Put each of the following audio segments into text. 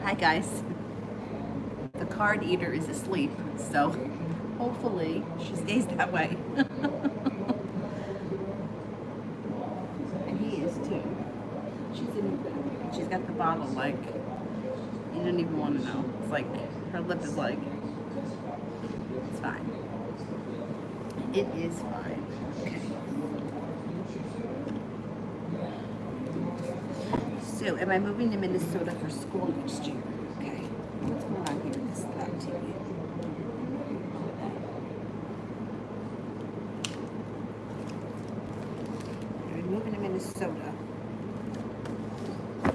Hi guys. The card eater is asleep, so hopefully she stays that way. And he is too. She's got the bottle like you don't even want to know. It's like her lip is like it's fine. It is fine. Okay. So am I moving to Minnesota for school next year? Okay. What's going on here with this cloud TV? I'm moving to Minnesota.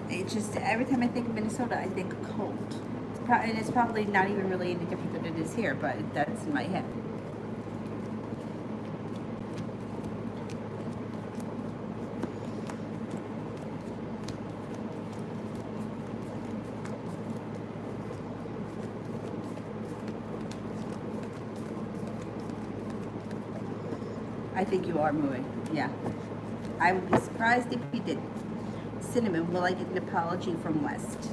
It's just every time I think of Minnesota, I think cold. And it's probably not even really any different than it is here, but that's in my head. I think you are moving. Yeah. I would be surprised if you didn't. Cinnamon, will I get an apology from West?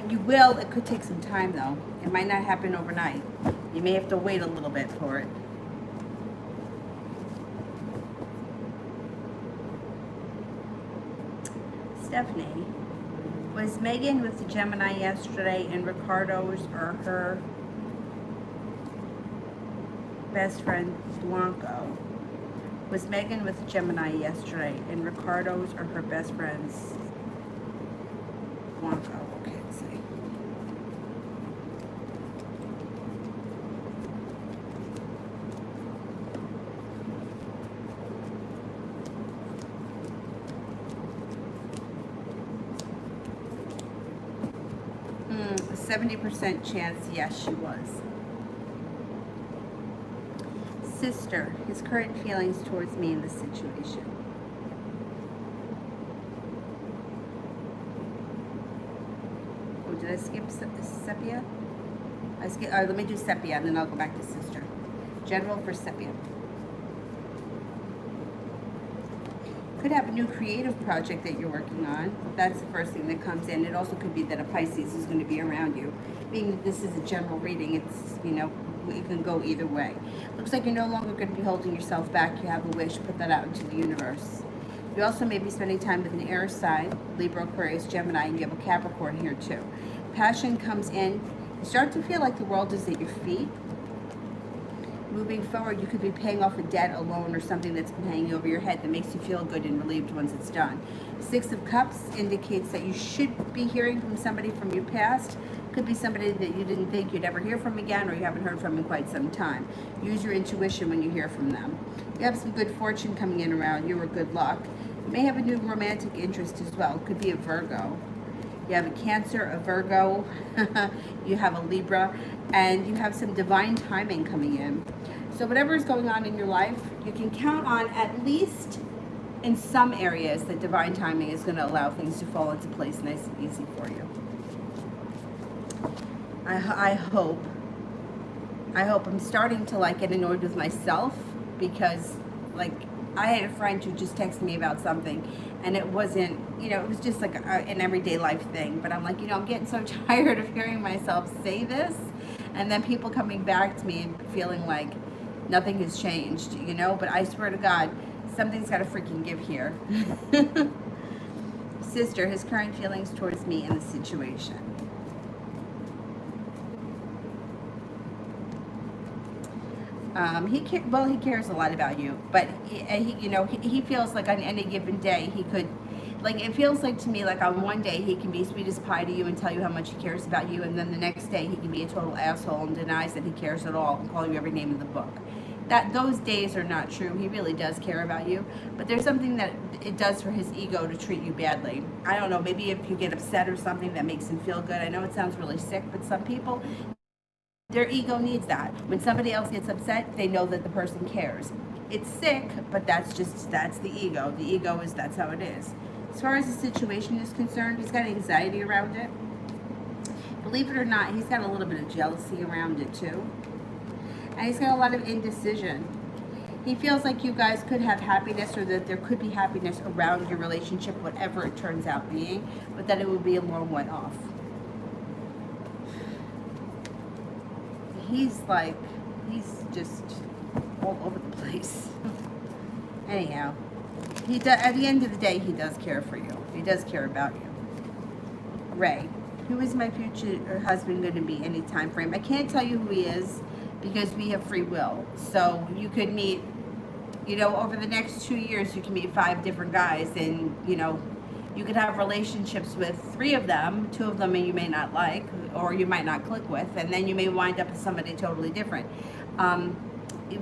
You will. It could take some time though. It might not happen overnight. You may have to wait a little bit for it. Stephanie, was Megan with the Gemini yesterday and Ricardo's or her best friend Blanco? Was Megan with Gemini yesterday and Ricardo's or her best friend's Blanco? Okay, let's see. 70% chance, yes, she was. Sister, his current feelings towards me in this situation. Oh, did I skip sepia? Let me do sepia and then I'll go back to sister. General for sepia. Could have a new creative project that you're working on. That's the first thing that comes in. It also could be that a Pisces is going to be around you. Being that this is a general reading, it's, it can go either way. Looks like you're no longer going to be holding yourself back. You have a wish, put that out into the universe. You also may be spending time with an air sign, Libra, Aquarius, Gemini, and you have a Capricorn here too. Passion comes in. You start to feel like the world is at your feet. Moving forward, you could be paying off a debt, a loan, or something that's been hanging over your head that makes you feel good and relieved once it's done. Six of Cups indicates that you should be hearing from somebody from your past. Could be somebody that you didn't think you'd ever hear from again, or you haven't heard from in quite some time. Use your intuition when you hear from them. You have some good fortune coming in around you, or good luck. You may have a new romantic interest as well. It could be a Virgo. You have a Cancer, a Virgo, you have a Libra, and you have some divine timing coming in. So whatever is going on in your life, you can count on, at least in some areas, that divine timing is going to allow things to fall into place nice and easy for you. I hope I'm starting to get annoyed with myself because I had a friend who just texted me about something and it wasn't, it was just like an everyday life thing. But I'm like, I'm getting so tired of hearing myself say this and then people coming back to me and feeling like nothing has changed, But I swear to God, something's got to freaking give here. Sister, his current feelings towards me in the situation. He cares a lot about you, but he feels like on any given day he could, it feels like to me like on one day he can be sweet as pie to you and tell you how much he cares about you, and then the next day he can be a total asshole and denies that he cares at all and call you every name in the book. Those days are not true. He really does care about you, but there's something that it does for his ego to treat you badly. I don't know, maybe if you get upset or something that makes him feel good. I know it sounds really sick, but some people, their ego needs that. When somebody else gets upset, they know that the person cares. It's sick, but that's the ego. The ego is, that's how it is. As far as the situation is concerned, he's got anxiety around it. Believe it or not, he's got a little bit of jealousy around it too. And he's got a lot of indecision. He feels like you guys could have happiness, or that there could be happiness around your relationship, whatever it turns out being, but that it would be a long way off. He's just all over the place. Anyhow, at the end of the day, he does care for you. He does care about you. Ray, who is my future husband going to be? Any time frame? I can't tell you who he is because we have free will. So you could meet, over the next 2 years, you can meet 5 different guys, and you could have relationships with 3 of them. 2 of them you may not like, or you might not click with, and then you may wind up with somebody totally different.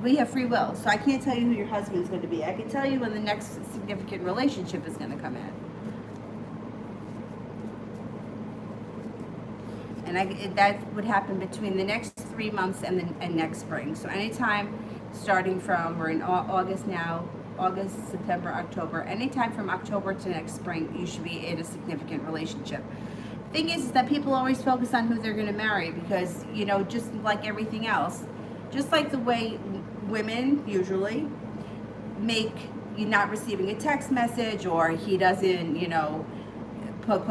We have free will, so I can't tell you who your husband's going to be. I can tell you when the next significant relationship is going to come in. And that would happen between the next 3 months and next spring. So anytime starting from, we're in August now, August, September, October, anytime from October to next spring, you should be in a significant relationship. Thing is that people always focus on who they're going to marry because, just like everything else, just like the way women usually make you not receiving a text message, or he doesn't, put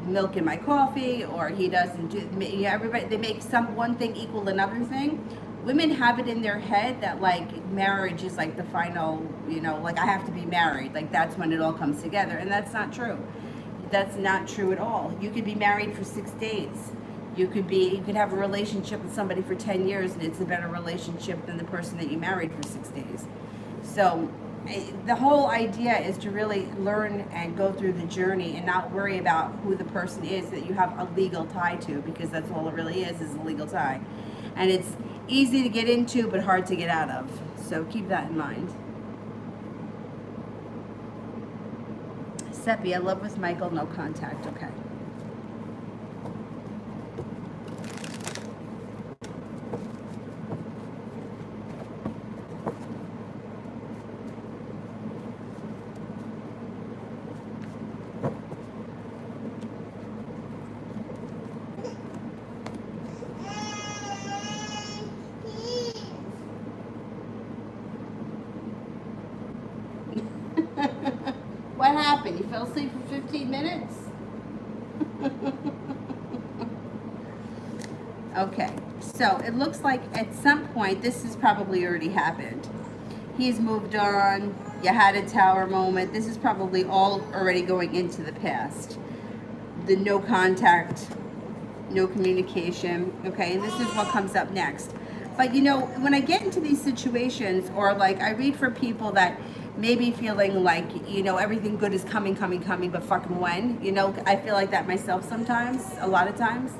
milk in my coffee, or he doesn't do, everybody, they make one thing equal another thing. Women have it in their head that marriage is the final, I have to be married, that's when it all comes together, and that's not true. That's not true at all. You could be married for 6 days. You could have a relationship with somebody for 10 years, and it's a better relationship than the person that you married for 6 days. So the whole idea is to really learn and go through the journey and not worry about who the person is that you have a legal tie to, because that's all it really is a legal tie. And it's easy to get into, but hard to get out of. So keep that in mind. Seppi, I love with Michael, no contact. Okay. What happened? You fell asleep for 15 minutes? Okay, so it looks like at some point, this has probably already happened. He's moved on, you had a tower moment. This is probably all already going into the past. The no contact, no communication, okay? And this is what comes up next. But when I get into these situations, or I read for people that maybe feeling everything good is coming, but fucking when? I feel like that myself sometimes, a lot of times.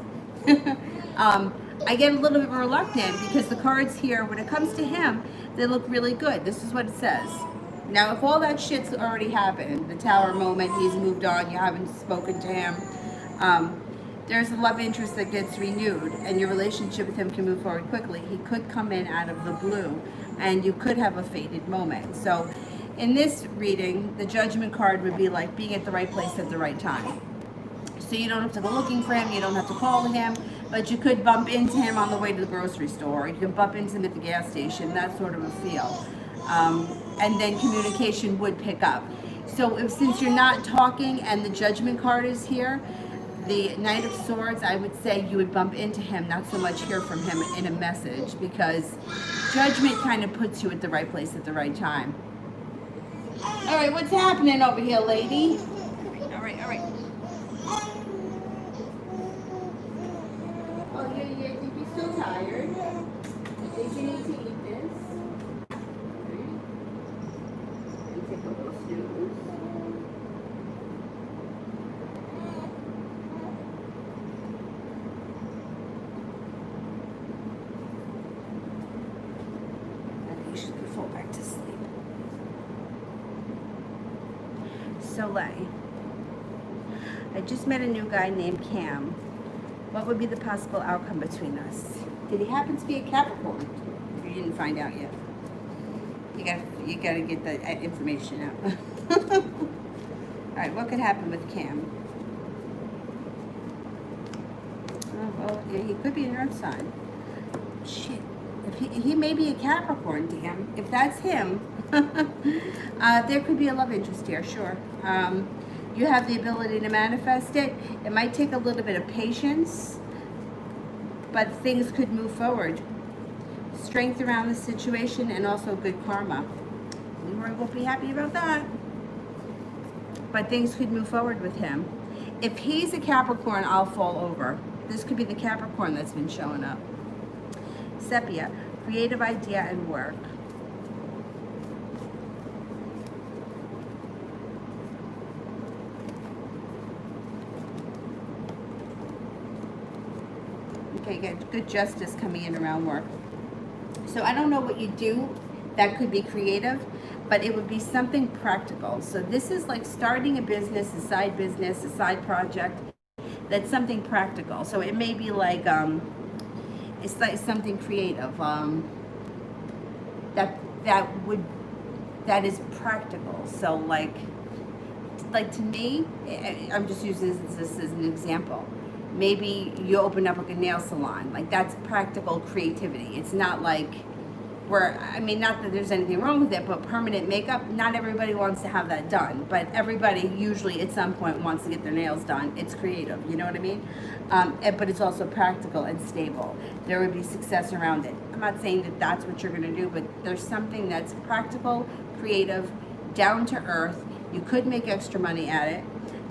I get a little bit reluctant because the cards here, when it comes to him, they look really good. This is what it says. Now, if all that shit's already happened, the tower moment, he's moved on, you haven't spoken to him, there's a love interest that gets renewed, and your relationship with him can move forward quickly. He could come in out of the blue, and you could have a fated moment. So in this reading, the Judgment card would be like being at the right place at the right time. So you don't have to go looking for him, you don't have to call him, but you could bump into him on the way to the grocery store, you can bump into him at the gas station, that sort of a feel. And then communication would pick up. So since you're not talking and the Judgment card is here, the Knight of Swords, I would say you would bump into him, not so much hear from him in a message, because Judgment kind of puts you at the right place at the right time. All right, what's happening over here, lady? All right. Oh, you think you're still tired? I think you need to eat this. And take a little snooze. And you should fall back to sleep. Soleil. I just met a new guy named Cam. What would be the possible outcome between us? Did he happen to be a Capricorn? You didn't find out yet. You gotta get the information out. right, what could happen with Cam? Oh, well, yeah, he could be an earth sign. Shit. If he may be a Capricorn, damn. If that's him, there could be a love interest here, sure. You have the ability to manifest it. It might take a little bit of patience, but things could move forward. Strength around the situation and also good karma. Leroy won't be happy about that. But things could move forward with him. If he's a Capricorn, I'll fall over. This could be the Capricorn that's been showing up. Sepia, creative idea and work. Okay, good justice coming in around work. So I don't know what you do that could be creative, but it would be something practical. So this is like starting a business, a side project. That's something practical. So it may be like it's like something creative that is practical. So like to me, I'm just using this as an example. Maybe you open up like a nail salon. Like that's practical creativity. It's not like not that there's anything wrong with it, but permanent makeup, not everybody wants to have that done. But everybody usually at some point wants to get their nails done. It's creative, you know what I mean? But it's also practical and stable. There would be success around it. I'm not saying that that's what you're gonna do, but there's something that's practical, creative, down to earth. You could make extra money at it,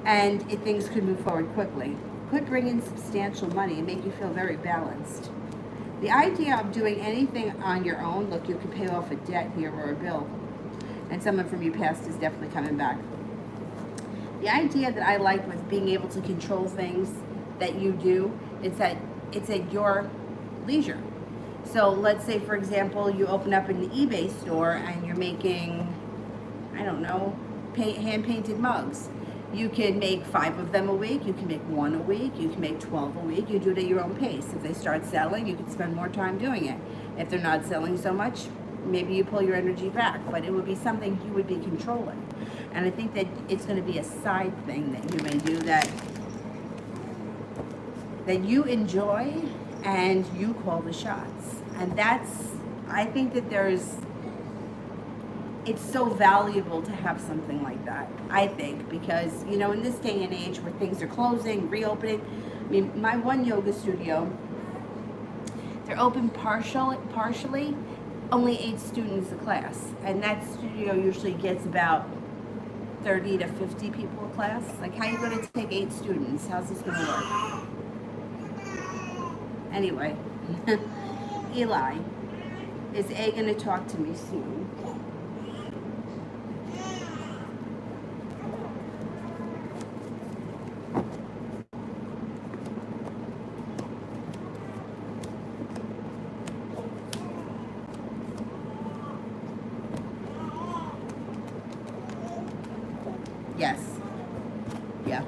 and things could move forward quickly. Could bring in substantial money and make you feel very balanced. The idea of doing anything on your own, look, you could pay off a debt here or a bill, and someone from your past is definitely coming back. The idea that I like with being able to control things that you do, it's at your leisure. So let's say, for example, you open up an eBay store and you're making, I don't know, hand-painted mugs. You can make 5 of them a week, you can make 1 a week, you can make 12 a week, you do it at your own pace. If they start selling, you can spend more time doing it. If they're not selling so much, maybe you pull your energy back, but it would be something you would be controlling. And I think that it's going to be a side thing that you may do that you enjoy and you call the shots. And I think that it's so valuable to have something like that, I think, because, in this day and age where things are closing, reopening, my one yoga studio, they're open partially, only 8 students a class, and that studio usually gets about 30 to 50 people a class. Like, how are you going to take 8 students? How's this going to work? Anyway, Eli, is A going to talk to me soon? Yes. Yeah.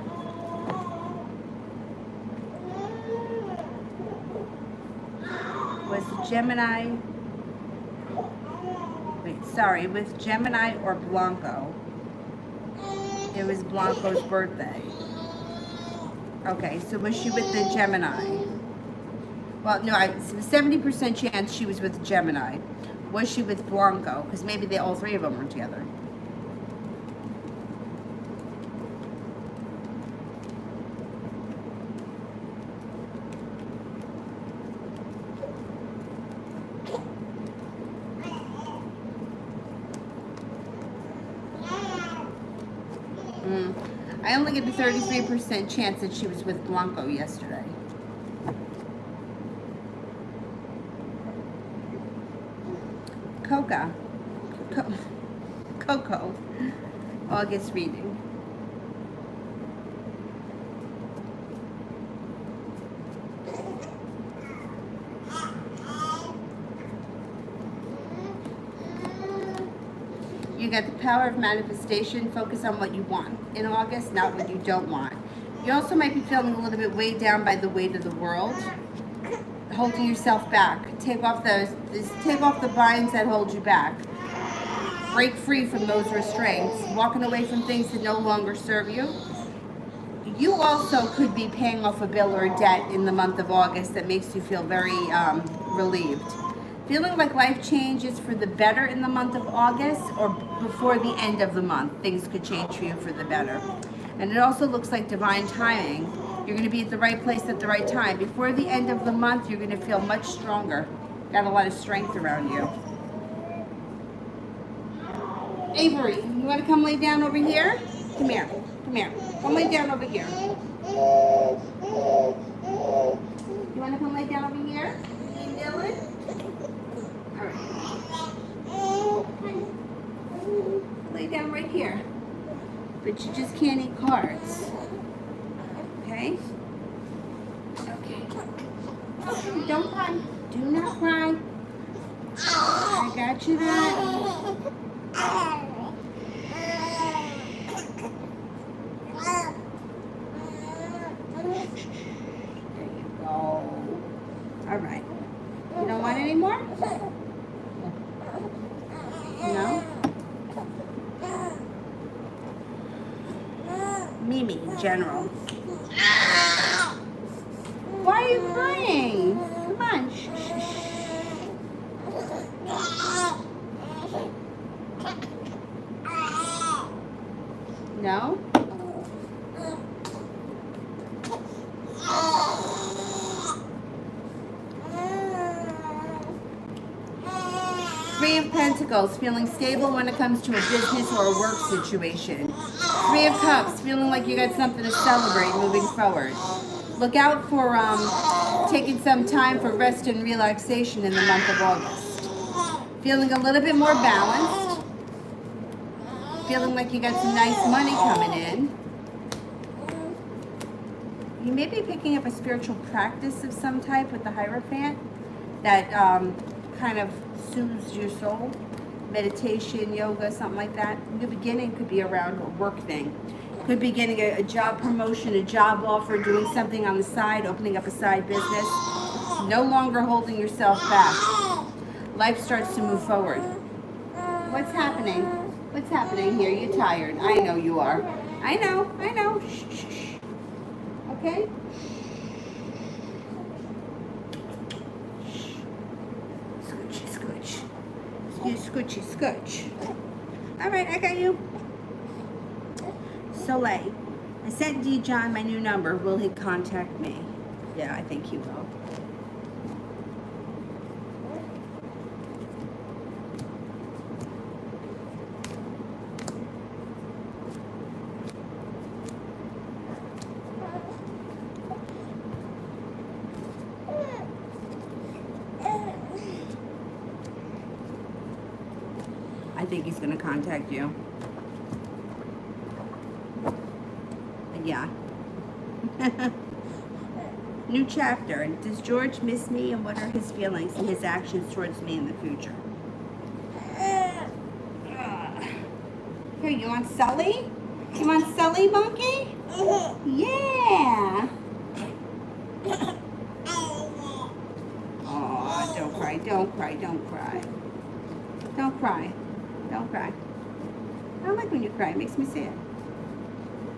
Was Gemini, with Gemini or Blanco? It was Blanco's birthday. Okay, so was she with the Gemini? Well, no, 70% chance she was with Gemini. Was she with Blanco? Because maybe all 3 of them were together. I only get a 33% chance that she was with Blanco yesterday. Coco. August reading. You got the power of manifestation. Focus on what you want in August, not what you don't want. You also might be feeling a little bit weighed down by the weight of the world, holding yourself back. Take off the binds that hold you back. break free from those restraints, walking away from things that no longer serve you. You also could be paying off a bill or a debt in the month of August that makes you feel very relieved. Feeling like life changes for the better in the month of August or before the end of the month. Things could change for you for the better. And it also looks like divine timing. You're going to be at the right place at the right time. Before the end of the month, you're going to feel much stronger. Got a lot of strength around you. Avery, you want to come lay down over here? Come here. Come here. Come lay down over here. You want to come lay down over here? And Dylan? All right. Lay down right here. But you just can't eat cards. Okay? Okay. Don't cry. Do not cry. I got you that. There you go. All right. You don't want any more? No? Mimi, in general. Why are you crying? Come on. Shh, shh, shh. No? Three of Pentacles, feeling stable when it comes to a business or a work situation. Three of Cups, feeling like you got something to celebrate moving forward. Look out for taking some time for rest and relaxation in the month of August. Feeling a little bit more balanced. Feeling like you got some nice money coming in. You may be picking up a spiritual practice of some type with the Hierophant that kind of soothes your soul. Meditation, yoga, something like that. New beginning could be around a work thing. Could be getting a job promotion, a job offer, doing something on the side, opening up a side business. No longer holding yourself back. Life starts to move forward. What's happening? What's happening here? You're tired. I know you are. I know. Shh, shh, shh. Okay? Scoochie, scooch. All right, I got you. Soleil. I sent D. John my new number. Will he contact me? Yeah, I think he will. I think he's going to contact you. Yeah. New chapter. Does George miss me, and what are his feelings and his actions towards me in the future? Here, you want Sully? You want Sully, Monkey? Yeah. Oh, don't cry, don't cry, don't cry. Don't cry. Don't cry. I don't like when you cry. It makes me sad.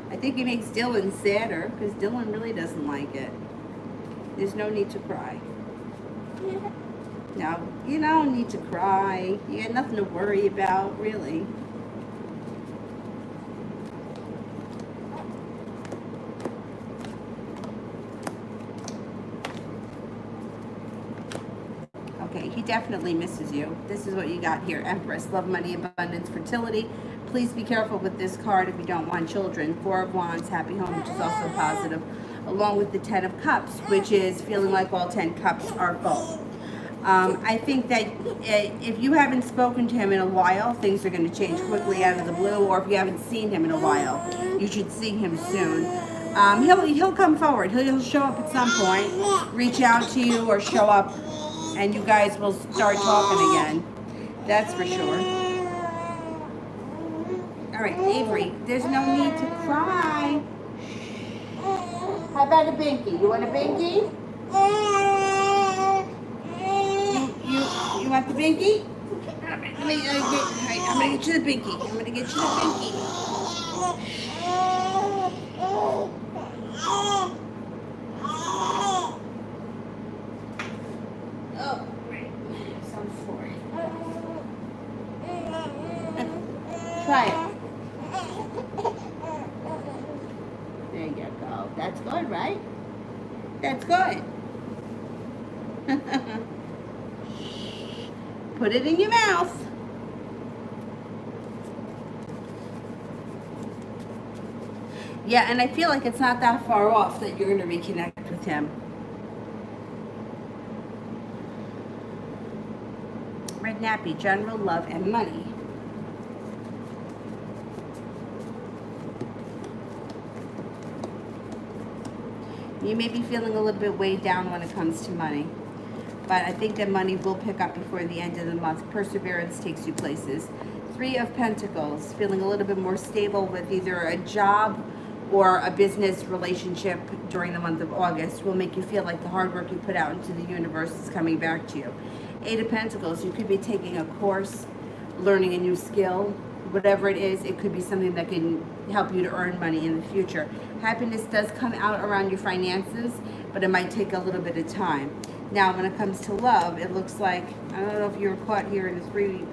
I think it makes Dylan sadder because Dylan really doesn't like it. There's no need to cry. No, you don't need to cry. You got nothing to worry about, really. Okay, he definitely misses you. This is what you got here. Empress, love, money, abundance, fertility. Please be careful with this card if you don't want children. Four of Wands, happy home, which is also positive. Along with the Ten of Cups, which is feeling like all 10 cups are full. I think that if you haven't spoken to him in a while, things are going to change quickly out of the blue. Or if you haven't seen him in a while, you should see him soon. He'll come forward. He'll show up at some point, reach out to you, or show up, and you guys will start talking again. That's for sure. All right, Avery, there's no need to cry. How about a binky? You want a binky? You want the binky? I'm gonna get you the binky. I'm gonna get you the binky. Oh, great. It's on the floor. Try it. There you go. That's good, right? That's good. Put it in your mouth. Yeah, and I feel like it's not that far off that you're going to reconnect with him. Red nappy, general love and money. You may be feeling a little bit weighed down when it comes to money, but I think that money will pick up before the end of the month. Perseverance takes you places. 3 of Pentacles, feeling a little bit more stable with either a job or a business relationship during the month of August will make you feel like the hard work you put out into the universe is coming back to you. 8 of Pentacles, you could be taking a course, learning a new skill, whatever it is. It could be something that can help you to earn money in the future. Happiness does come out around your finances, but it might take a little bit of time. Now, when it comes to love, it looks like, I don't know if you were caught here in a 3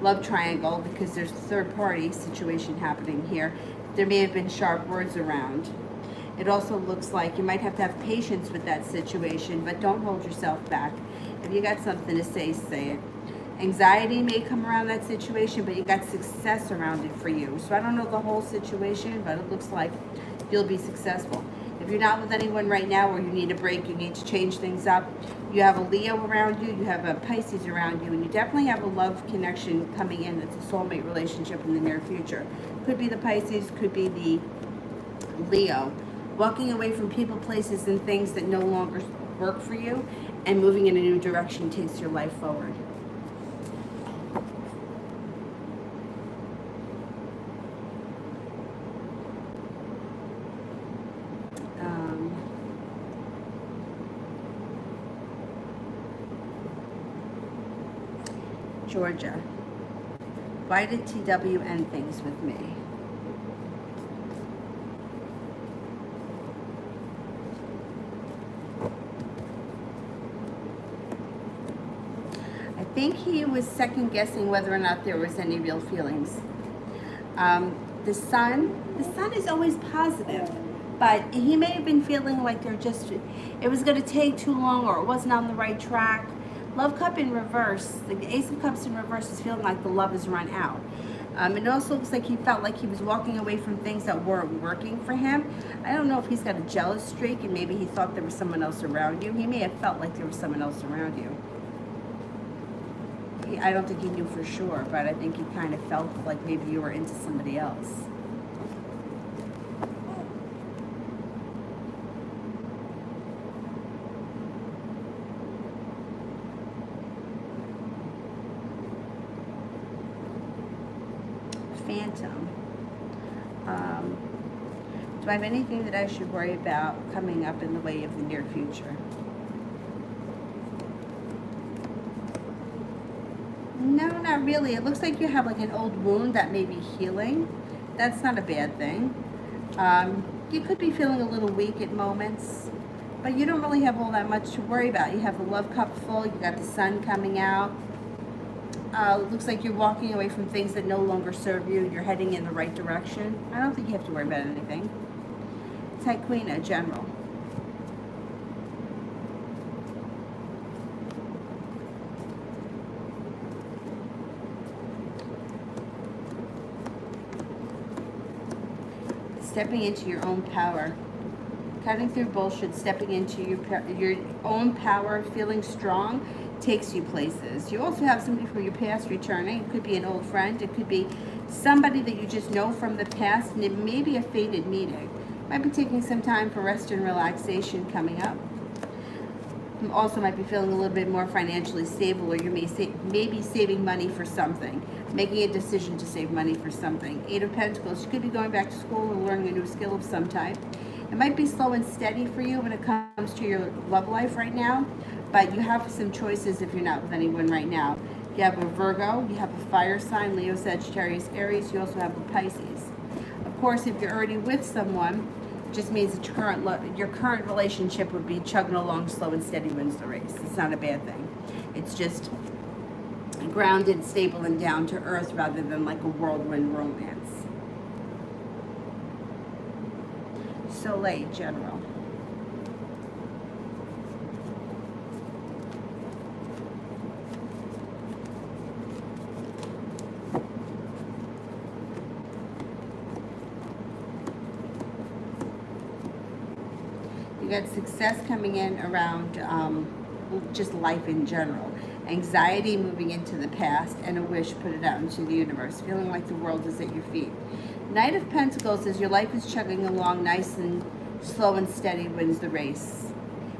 love triangle because there's a third party situation happening here. There may have been sharp words around. It also looks like you might have to have patience with that situation, but don't hold yourself back. If you got something to say it. Anxiety may come around that situation, but you got success around it for you. So I don't know the whole situation, but it looks like you'll be successful. If you're not with anyone right now or you need a break, you need to change things up, you have a Leo around you, you have a Pisces around you, and you definitely have a love connection coming in. It's a soulmate relationship in the near future. Could be the Pisces, could be the Leo. Walking away from people, places, and things that no longer work for you and moving in a new direction takes your life forward. Georgia, why did TW end things with me? I think he was second guessing whether or not there was any real feelings. The sun is always positive, but he may have been feeling like it was going to take too long or it wasn't on the right track. Love cup in reverse, the Ace of Cups in reverse is feeling like the love has run out. It also looks like he felt like he was walking away from things that weren't working for him. I don't know if he's got a jealous streak and maybe he thought there was someone else around you. He may have felt like there was someone else around you. I don't think he knew for sure, but I think he kind of felt like maybe you were into somebody else. Phantom. Do I have anything that I should worry about coming up in the way of the near future? No, not really. It looks like you have like an old wound that may be healing. That's not a bad thing. You could be feeling a little weak at moments, but you don't really have all that much to worry about. You have the love cup full. You got the sun coming out. Looks like you're walking away from things that no longer serve you. You're heading in the right direction. I don't think you have to worry about anything. Tyquina, general. Stepping into your own power. Cutting through bullshit, stepping into your own power, feeling strong, takes you places. You also have somebody from your past returning. It could be an old friend. It could be somebody that you just know from the past, and it may be a fated meeting. Might be taking some time for rest and relaxation coming up. You also might be feeling a little bit more financially stable, or you may be saving money for something, making a decision to save money for something. 8 of Pentacles, you could be going back to school or learning a new skill of some type. It might be slow and steady for you when it comes to your love life right now, but you have some choices if you're not with anyone right now. You have a Virgo, you have a fire sign, Leo, Sagittarius, Aries. You also have a Pisces. Of course, if you're already with someone, it just means that your current relationship would be chugging along slow and steady wins the race. It's not a bad thing. It's just grounded, stable, and down to earth rather than like a whirlwind romance. Soleil, general. You got success coming in around just life in general. Anxiety moving into the past, and a wish, put it out into the universe. Feeling like the world is at your feet. Knight of Pentacles says your life is chugging along nice and slow and steady wins the race.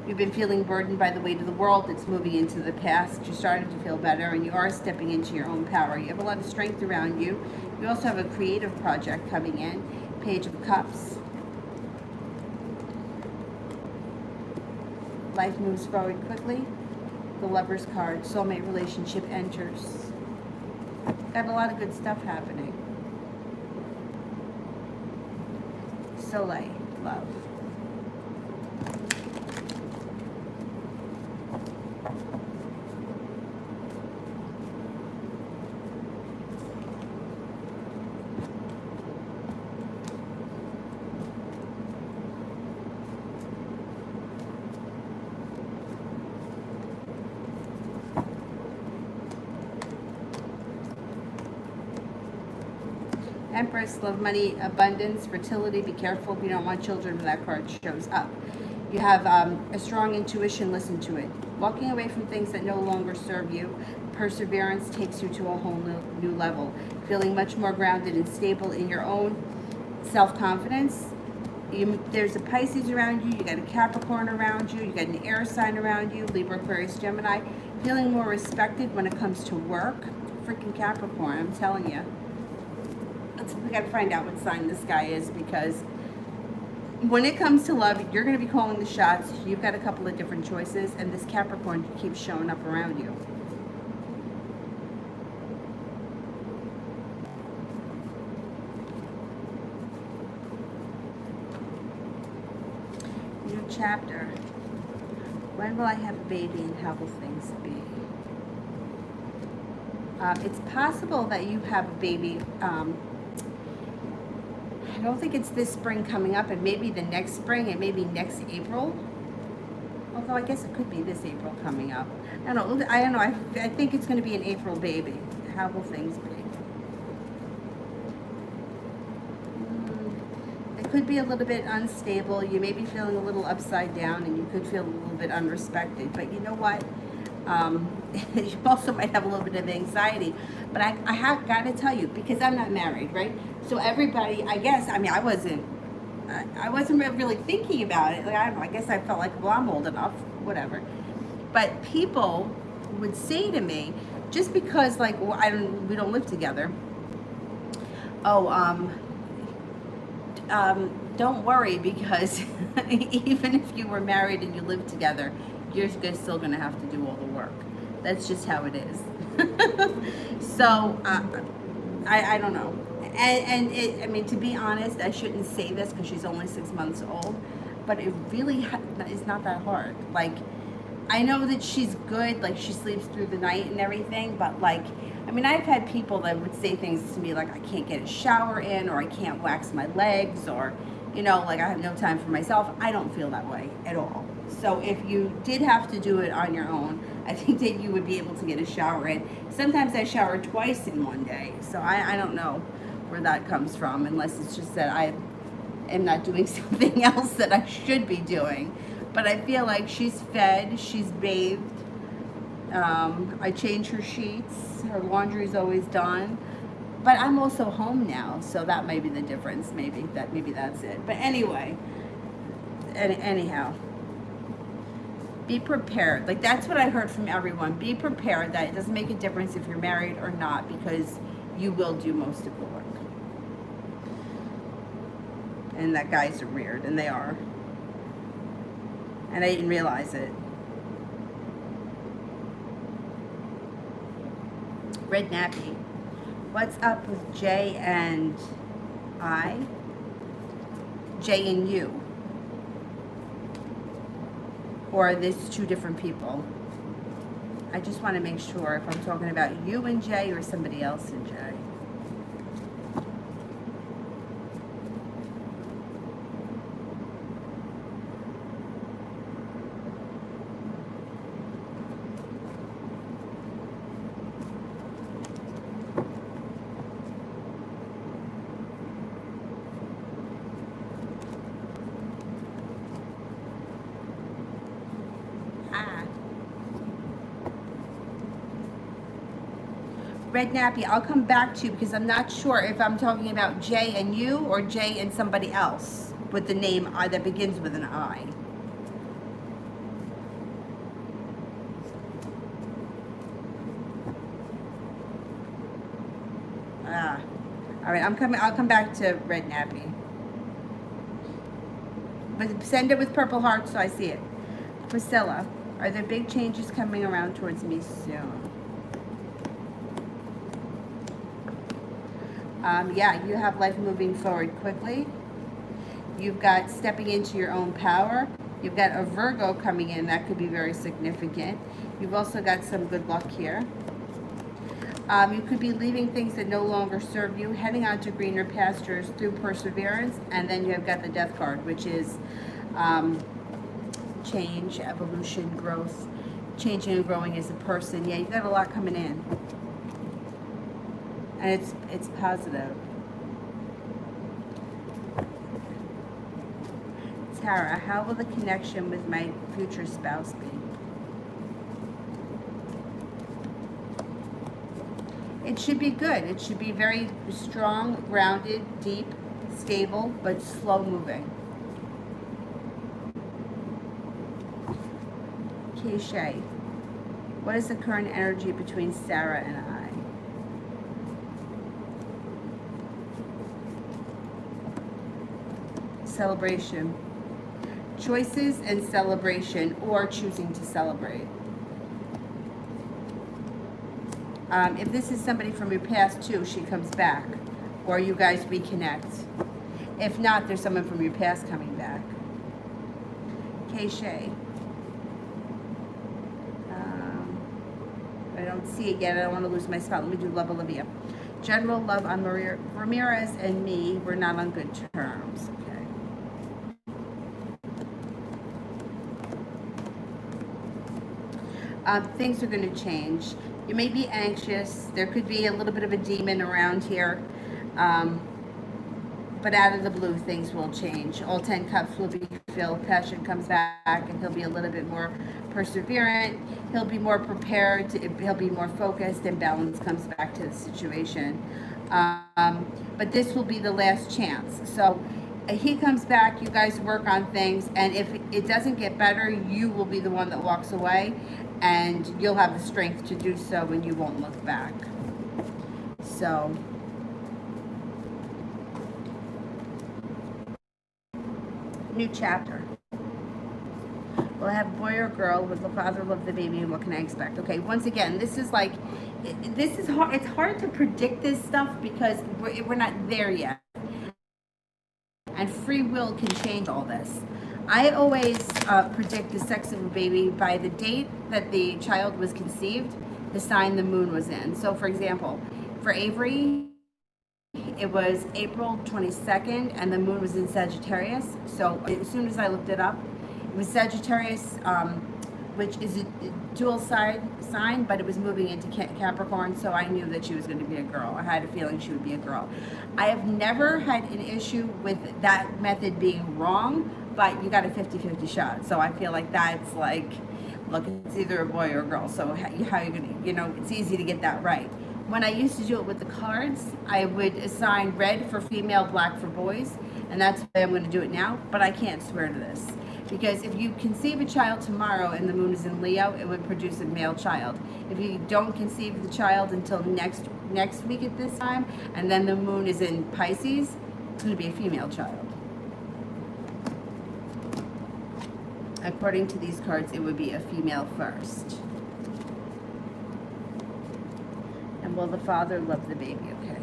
You've been feeling burdened by the weight of the world. It's moving into the past. You're starting to feel better, and you are stepping into your own power. You have a lot of strength around you. You also have a creative project coming in. Page of Cups. Life moves forward quickly. The Lover's card, soulmate relationship enters. Got a lot of good stuff happening. Soleil, love. Empress, love, money, abundance, fertility. Be careful if you don't want children when that card shows up. You have a strong intuition, listen to it. Walking away from things that no longer serve you. Perseverance takes you to a whole new level. Feeling much more grounded and stable in your own self-confidence. There's a Pisces around you. You got a Capricorn around you. You got an air sign around you. Libra, Aquarius, Gemini. Feeling more respected when it comes to work. Freaking Capricorn, I'm telling you. We got to find out what sign this guy is, because when it comes to love, you're going to be calling the shots. You've got a couple of different choices, and this Capricorn keeps showing up around you. New chapter. When will I have a baby, and how will things be? It's possible that you have a baby. I don't think it's this spring coming up, and maybe the next spring, and maybe next April. Although I guess it could be this April coming up. I don't know. I think it's going to be an April baby. How will things be? It could be a little bit unstable. You may be feeling a little upside down, and you could feel a little bit unrespected. But you know what? You also might have a little bit of anxiety. But I have got to tell you, because I'm not married, right? So everybody, I guess, I mean, I wasn't really thinking about it. Like, I don't know, I guess I felt like, well, I'm old enough, whatever. But people would say to me, just because, like, well, we don't live together. Oh, don't worry, because even if you were married and you lived together, you're still going to have to do all the work. That's just how it is. So, I don't know. And I mean, to be honest, I shouldn't say this because she's only 6 months old, but it really is not that hard. Like, I know that she's good, like she sleeps through the night and everything, but like, I mean, I've had people that would say things to me like, I can't get a shower in, or I can't wax my legs, or, you know, like I have no time for myself. I don't feel that way at all. So if you did have to do it on your own, I think that you would be able to get a shower in. Sometimes I shower twice in one day, so I don't know where that comes from, unless it's just that I am not doing something else that I should be doing. But I feel like she's fed, she's bathed, I change her sheets, her laundry's always done. But I'm also home now, so that may be the difference. Maybe that's it. But anyway, anyhow, be prepared. Like, that's what I heard from everyone. Be prepared that it doesn't make a difference if you're married or not, because you will do most of the work. And that guys are weird, and they are. And I didn't realize it. Red Nappy. What's up with J and I? J and you? Or are these two different people? I just want to make sure if I'm talking about you and Jay or somebody else and Jay. Red Nappy, I'll come back to you because I'm not sure if I'm talking about Jay and you or Jay and somebody else with the name that begins with an I. All right, I'll come back to Red Nappy. But send it with purple hearts so I see it. Priscilla, are there big changes coming around towards me soon? Yeah, you have life moving forward quickly. You've got stepping into your own power. You've got a Virgo coming in. That could be very significant. You've also got some good luck here. You could be leaving things that no longer serve you, heading on to greener pastures through perseverance. And then you've got the Death card, which is change, evolution, growth, changing and growing as a person. Yeah, you've got a lot coming in. And it's positive. Tara, how will the connection with my future spouse be? It should be good. It should be very strong, grounded, deep, stable, but slow moving. Keisha, what is the current energy between Sarah and I? Celebration. Choices and celebration, or choosing to celebrate. If this is somebody from your past too, she comes back, or you guys reconnect. If not, there's someone from your past coming back. Keisha. I don't see it yet. I don't want to lose my spot. Let me do Love Olivia. General love on Ramirez and me. We're not on good terms. Okay. Things are going to change. You may be anxious. There could be a little bit of a demon around here. But out of the blue, things will change. All 10 cups will be filled. Passion comes back, and he'll be a little bit more perseverant. He'll be more prepared. He'll be more focused, and balance comes back to the situation. But this will be the last chance. So he comes back, you guys work on things, and if it doesn't get better, you will be the one that walks away, and you'll have the strength to do so, and you won't look back. So new chapter. Will I have a boy or a girl? Will the father love the baby, and what can I expect? Okay, once again, this is hard. It's hard to predict this stuff because we're not there yet. And free will can change all this. I always predict the sex of a baby by the date that the child was conceived, the sign the moon was in. So for example, for Avery, it was April 22nd and the moon was in Sagittarius. So as soon as I looked it up, it was Sagittarius, which is a dual sign, but it was moving into Capricorn, so I knew that she was going to be a girl. I had a feeling she would be a girl. I have never had an issue with that method being wrong, but you got a 50-50 shot. So I feel like that's like, look, it's either a boy or a girl. So how you're going to, it's easy to get that right. When I used to do it with the cards, I would assign red for female, black for boys, and that's the way I'm going to do it now, but I can't swear to this. Because if you conceive a child tomorrow and the moon is in Leo, it would produce a male child. If you don't conceive the child until next week at this time, and then the moon is in Pisces, it's going to be a female child. According to these cards, it would be a female first. And Will the father love the baby? Okay.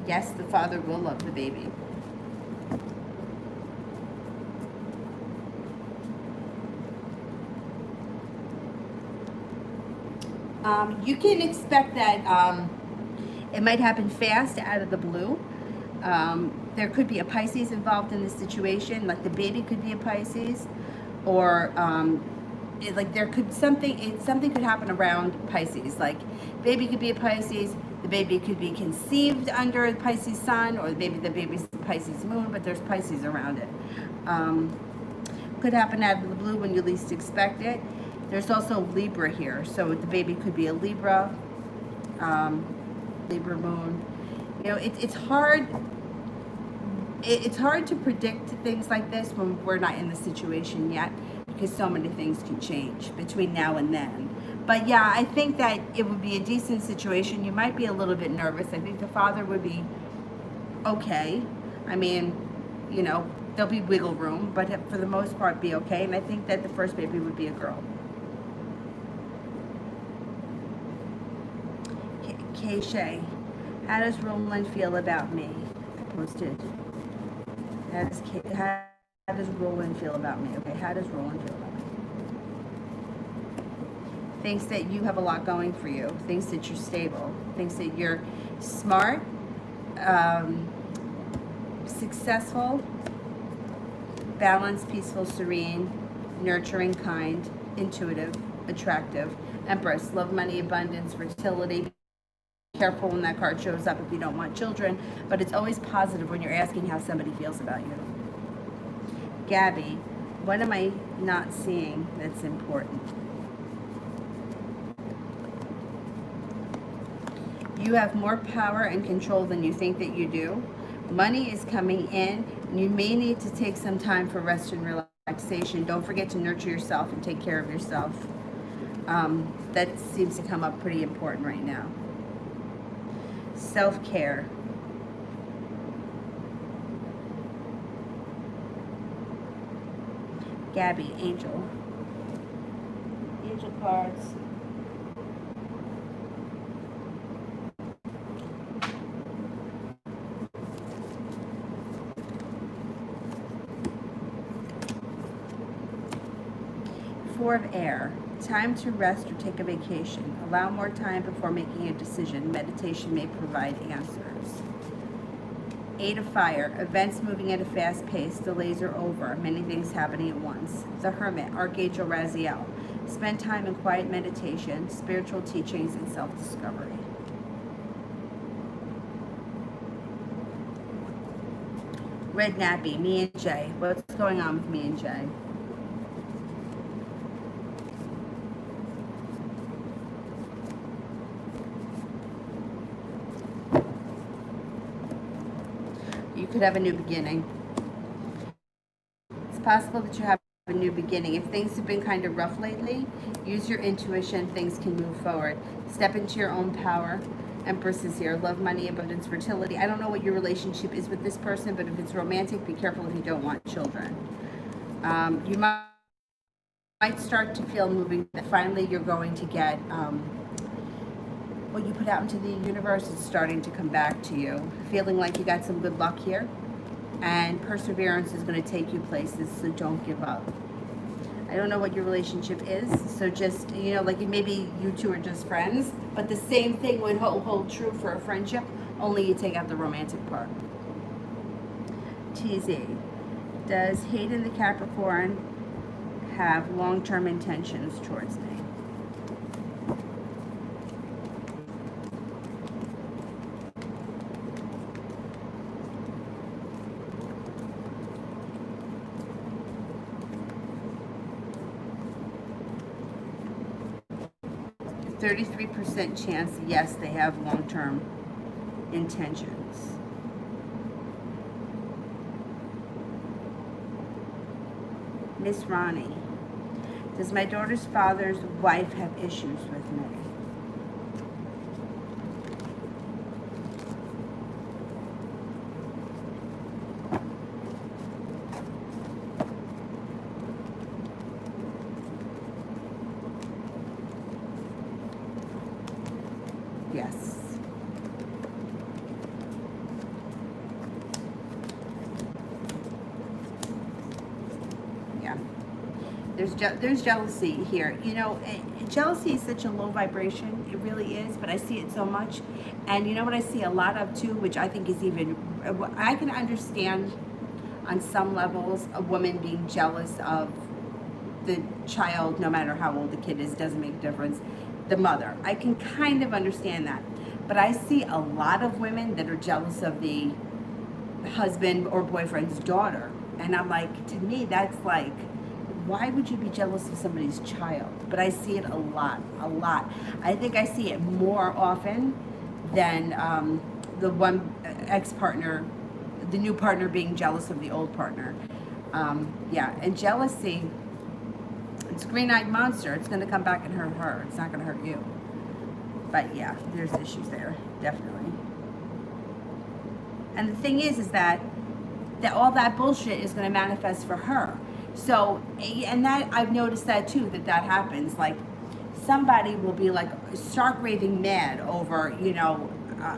Yes, the father will love the baby. You can expect that it might happen fast out of the blue. There could be a Pisces involved in this situation, like the baby could be a Pisces, or like there could something could happen around Pisces. Like baby could be a Pisces, the baby could be conceived under the Pisces sun, or maybe the baby's the Pisces moon, but there's Pisces around it. Could happen out of the blue when you least expect it. There's also Libra here, so the baby could be a Libra, Libra moon. You know, it's hard. It's hard to predict things like this when we're not in the situation yet, because so many things can change between now and then. But yeah, I think that it would be a decent situation. You might be a little bit nervous. I think the father would be okay. I mean, you know, there'll be wiggle room, but for the most part be okay. And I think that the first baby would be a girl. Shay, how does Roland feel about me? I posted. How does Roland feel about me? Okay, how does Roland feel about me? Thinks that you have a lot going for you. Thinks that you're stable. Thinks that you're smart, successful, balanced, peaceful, serene, nurturing, kind, intuitive, attractive, Empress, love, money, abundance, fertility. Careful when that card shows up if you don't want children, but it's always positive when you're asking how somebody feels about you. Gabby, what am I not seeing that's important? You have more power and control than you think that you do. Money is coming in. You may need to take some time for rest and relaxation. Don't forget to nurture yourself and take care of yourself. That seems to come up pretty important right now. Self-care. Gabby, angel. Angel cards. Four of air. Time to rest or take a vacation. Allow more time before making a decision. Meditation may provide answers. Eight of fire. Events moving at a fast pace. Delays are over. Many things happening at once. The Hermit. Archangel Raziel. Spend time in quiet meditation, spiritual teachings, and self-discovery. Red Nappy. Me and Jay. What's going on with me and Jay? You could have a new beginning. It's possible that you have a new beginning. If things have been kind of rough lately, use your intuition. Things can move forward. Step into your own power. Empress is here. Love, money, abundance, fertility. I don't know what your relationship is with this person, but if it's romantic, be careful if you don't want children. You might start to feel moving that finally you're going to get what you put out into the universe is starting to come back to you. Feeling like you got some good luck here. And perseverance is going to take you places, so don't give up. I don't know what your relationship is, so just, you know, like maybe you two are just friends, but the same thing would hold true for a friendship, only you take out the romantic part. TZ. Does Hayden the Capricorn have long-term intentions towards me? A 33% chance, yes, they have long-term intentions. Miss Ronnie. Does my daughter's father's wife have issues with me? Yes. Yeah. There's jealousy here. You know, jealousy is such a low vibration. It really is, but I see it so much. And you know what I see a lot of too, which I think is even, I can understand on some levels a woman being jealous of the child, no matter how old the kid is, doesn't make a difference. The mother. I can kind of understand that. But I see a lot of women that are jealous of the husband or boyfriend's daughter. And I'm like, to me, that's like, why would you be jealous of somebody's child? But I see it a lot, a lot. I think I see it more often than the one ex-partner, the new partner being jealous of the old partner. Yeah, and jealousy, it's a green-eyed monster. It's going to come back and hurt her. It's not going to hurt you. But yeah, there's issues there, definitely. And the thing is that all that bullshit is going to manifest for her. So, and that I've noticed that too, that happens. Like, somebody will be like stark raving mad over, you know,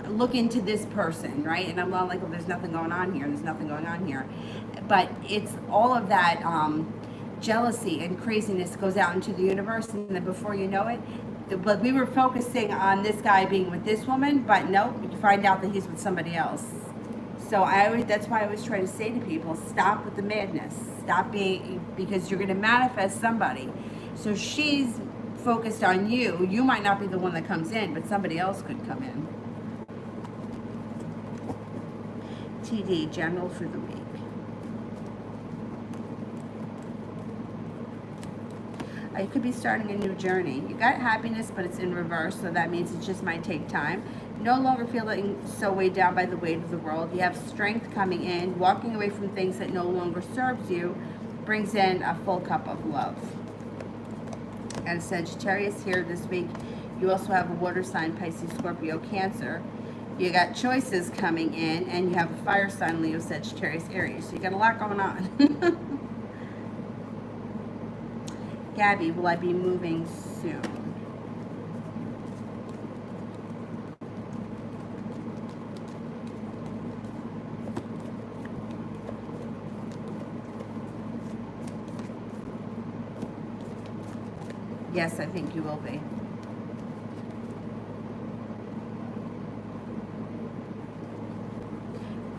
look into this person, right? And I'm like, well, there's nothing going on here. There's nothing going on here. But it's all of that jealousy and craziness goes out into the universe, and then before you know it, but we were focusing on this guy being with this woman, but nope, you find out that he's with somebody else. So that's why I always try to say to people, stop with the madness. Stop being, because you're going to manifest somebody. So she's focused on you. You might not be the one that comes in, but somebody else could come in. TD, general for the week. You could be starting a new journey. You got happiness, but it's in reverse, so that means it just might take time. No longer feeling so weighed down by the weight of the world. You have strength coming in. Walking away from things that no longer serves you brings in a full cup of love. And Sagittarius here this week. You also have a water sign, Pisces, Scorpio, Cancer. You got choices coming in, and you have a fire sign, Leo, Sagittarius, Aries. So you got a lot going on. Gabby, will I be moving soon? Yes, I think you will be.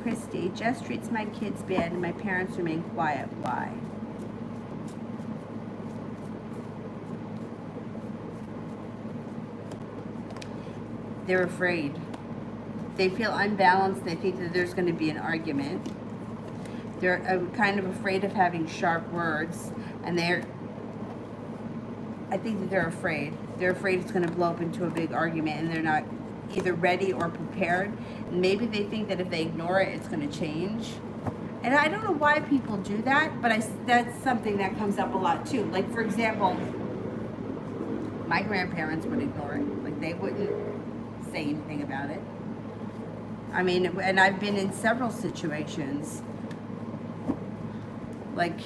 Christy, Jess treats my kids bad and my parents remain quiet. Why? They're afraid. They feel unbalanced. They think that there's going to be an argument. They're kind of afraid of having sharp words, and I think that they're afraid. They're afraid it's going to blow up into a big argument, and they're not either ready or prepared. And maybe they think that if they ignore it, it's going to change. And I don't know why people do that, but that's something that comes up a lot too. Like, for example, my grandparents would ignore it. Like, they wouldn't say anything about it. I mean, and I've been in several situations like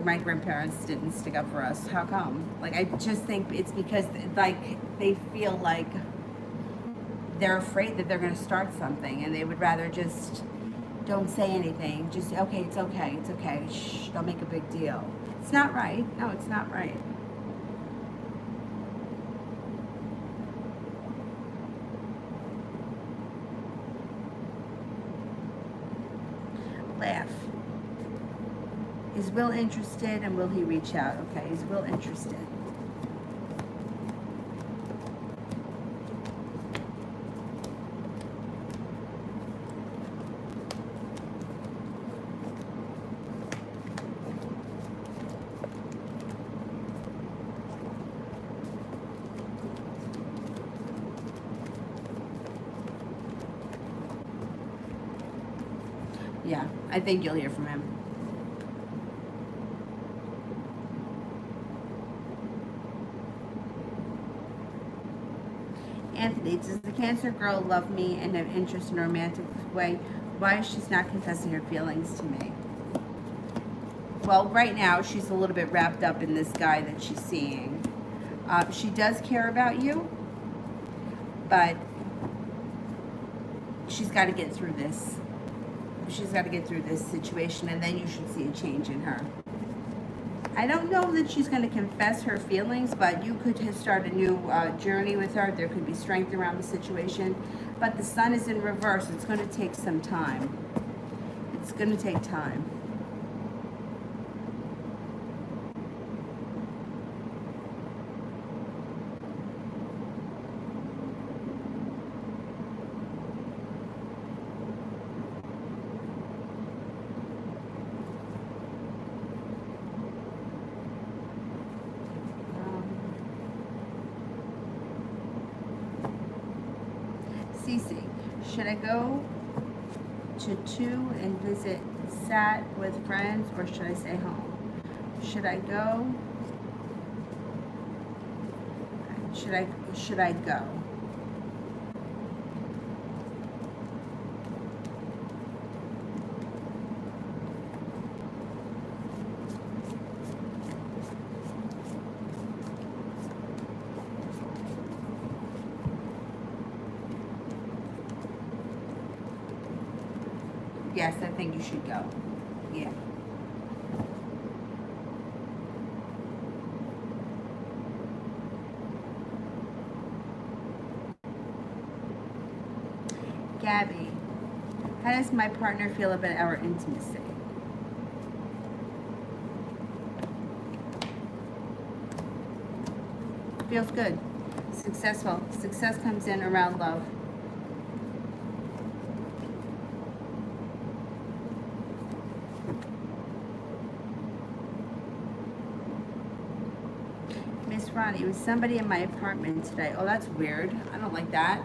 my grandparents didn't stick up for us. How come? Like, I just think it's because like they feel like they're afraid that they're going to start something, and they would rather just don't say anything. Just, okay, it's okay, it's okay. Shh, don't make a big deal. It's not right. No, it's not right. Laugh. Is Will interested, and will he reach out? Okay, is Will interested? Yeah, I think you'll hear from him. Anthony, does the Cancer girl love me and have interest in a romantic way? Why is she not confessing her feelings to me? Well, right now, she's a little bit wrapped up in this guy that she's seeing. She does care about you, but she's got to get through this. She's got to get through this situation, and then you should see a change in her. I don't know that she's going to confess her feelings, but you could start a new journey with her. There could be strength around the situation, but the sun is in reverse. It's going to take some time. It's going to take time. Cece, should I go to 2 and visit Sat with friends, or should I stay home? Should I go? Should I go? Yes, I think you should go. Yeah. Gabby, how does my partner feel about our intimacy? Feels good. Successful. Success comes in around love. Miss Ronnie, was somebody in my apartment today. Oh, that's weird. I don't like that.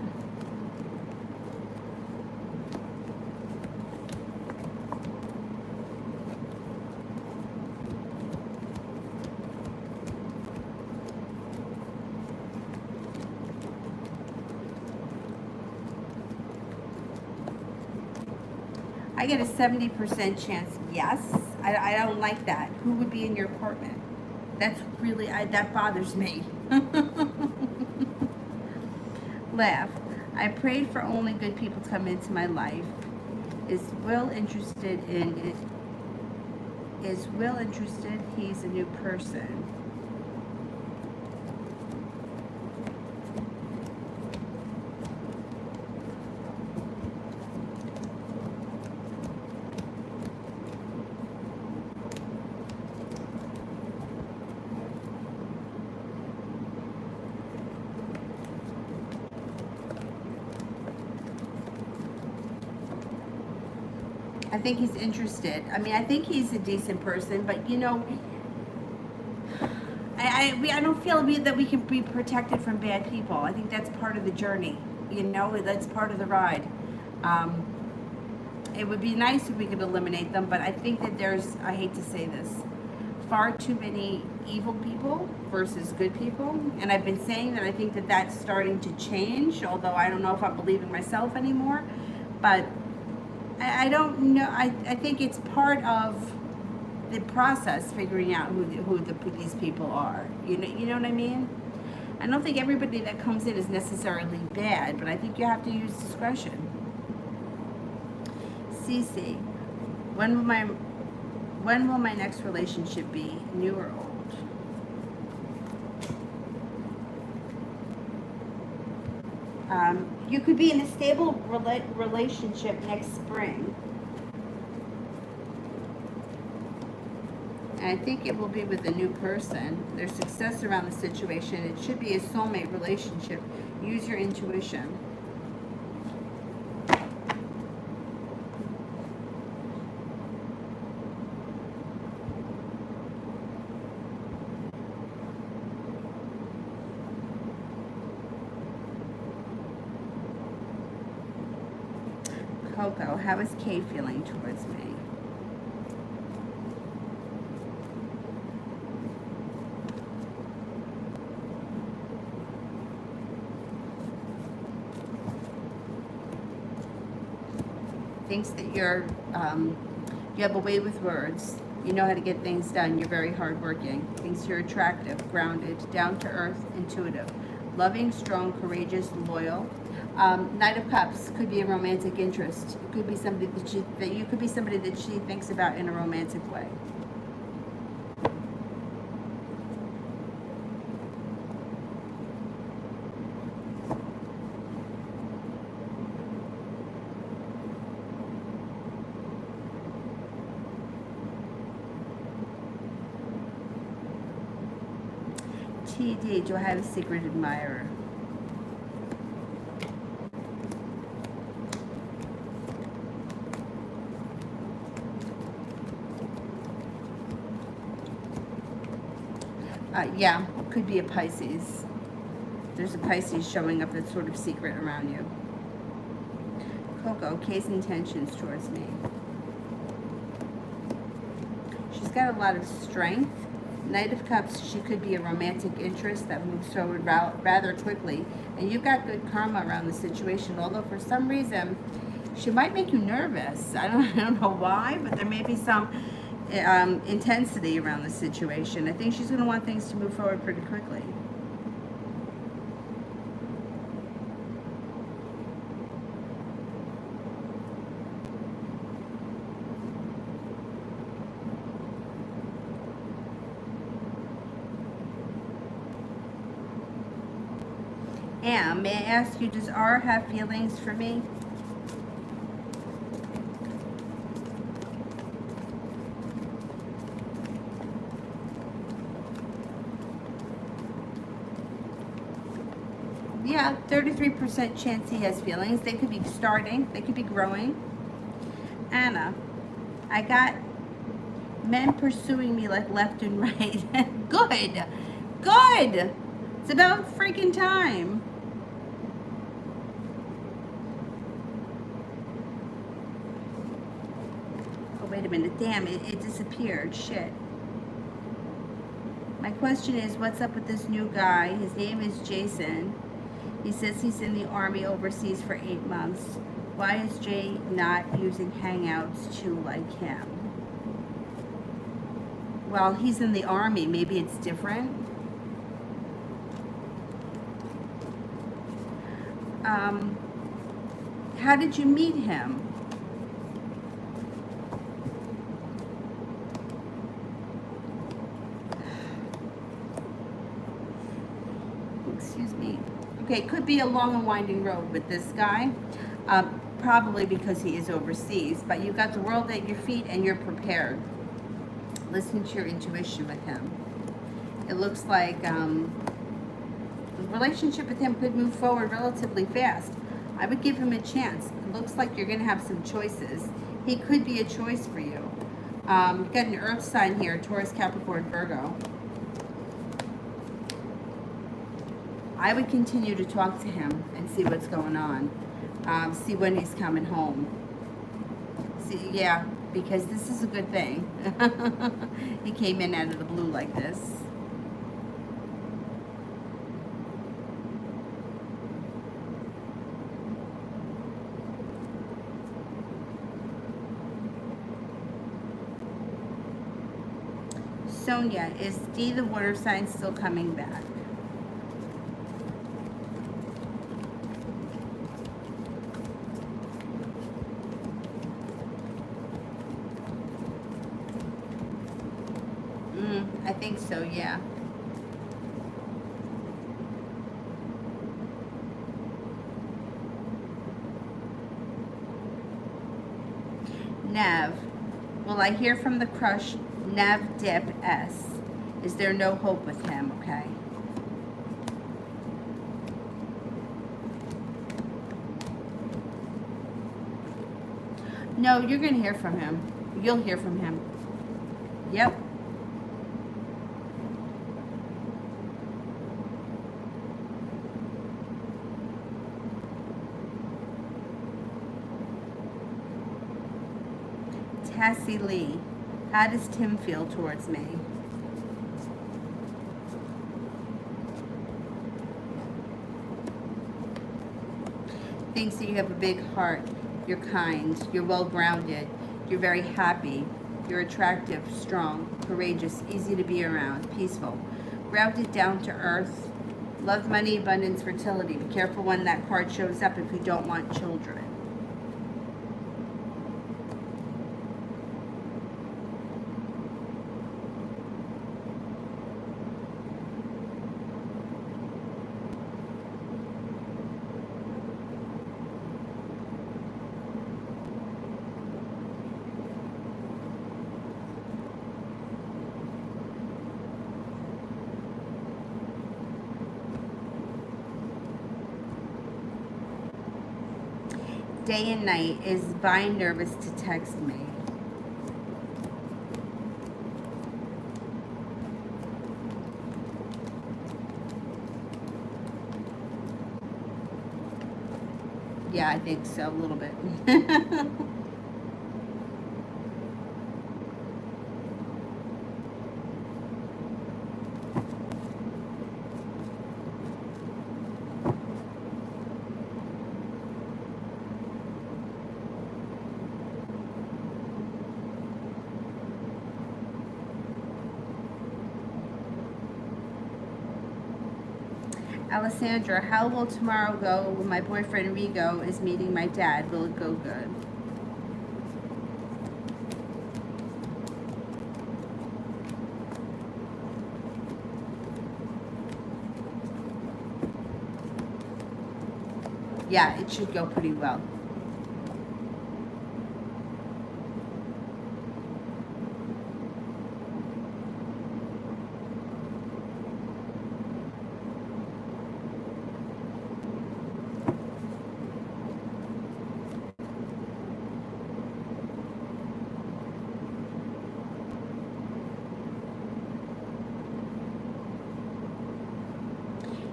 I get a 70% chance, yes. I don't like that. Who would be in your apartment? That's really, that bothers me. Laugh. I prayed for only good people to come into my life. Is Will interested in it? Is Will interested? He's a new person. I think he's interested. I mean, I think he's a decent person, but you know, I don't feel that we can be protected from bad people. I think that's part of the journey. You know, that's part of the ride. It would be nice if we could eliminate them, but I think that there's, I hate to say this, far too many evil people versus good people. And I've been saying that I think that that's starting to change, although I don't know if I believe in myself anymore. But I don't know. I think it's part of the process, figuring out who these people are. You know what I mean? I don't think everybody that comes in is necessarily bad, but I think you have to use discretion. Cece, when will my next relationship be? New or old? You could be in a stable relationship next spring. And I think it will be with a new person. There's success around the situation. It should be a soulmate relationship. Use your intuition. Coco, how is Kay feeling towards me? thinks that you have a way with words. You know how to get things done. You're very hardworking. Thinks you're attractive, grounded, down to earth, intuitive, loving, strong, courageous, loyal. Knight of Cups could be a romantic interest. It could be somebody that you could be somebody that she thinks about in a romantic way. TD, do I have a secret admirer? Yeah, could be a Pisces. There's a Pisces showing up that's sort of secret around you. Coco, case intentions towards me. She's got a lot of strength. Knight of Cups, she could be a romantic interest that moves forward rather quickly. And you've got good karma around the situation, although for some reason, she might make you nervous. I don't know why, but there may be some intensity around the situation. I think she's going to want things to move forward pretty quickly. And may I ask you, does R have feelings for me? Yeah, 33% chance he has feelings. They could be starting, they could be growing. Anna, I got men pursuing me like left and right. Good, good. It's about freaking time. Oh, wait a minute. Damn, it disappeared. Shit. My question is, what's up with this new guy? His name is Jason. He says he's in the Army overseas for 8 months. Why is Jay not using Hangouts to like him? Well, he's in the Army. Maybe it's different. How did you meet him? Excuse me. Okay, it could be a long and winding road with this guy, probably because he is overseas, but you've got the world at your feet and you're prepared. Listen to your intuition with him. It looks like the relationship with him could move forward relatively fast. I would give him a chance. It looks like you're going to have some choices. He could be a choice for you. You've got an earth sign here, Taurus, Capricorn, Virgo. I would continue to talk to him and see what's going on. See when he's coming home. See, yeah, because this is a good thing. He came in out of the blue like this. Sonia, is D the water sign still coming back? I think so, yeah. Nav, will I hear from the crush? Nav Dip S. Is there no hope with him? Okay. No, you're going to hear from him. You'll hear from him. Yep. Cassie Lee, how does Tim feel towards me? Thinks that you have a big heart. You're kind. You're well-grounded. You're very happy. You're attractive, strong, courageous, easy to be around, peaceful. Grounded, down to earth. Love, money, abundance, fertility. Be careful when that card shows up if you don't want children. Day and night. Is Vine nervous to text me? Yeah, I think so, a little bit. Alessandra, how will tomorrow go when my boyfriend Rigo is meeting my dad? Will it go good? Yeah, it should go pretty well.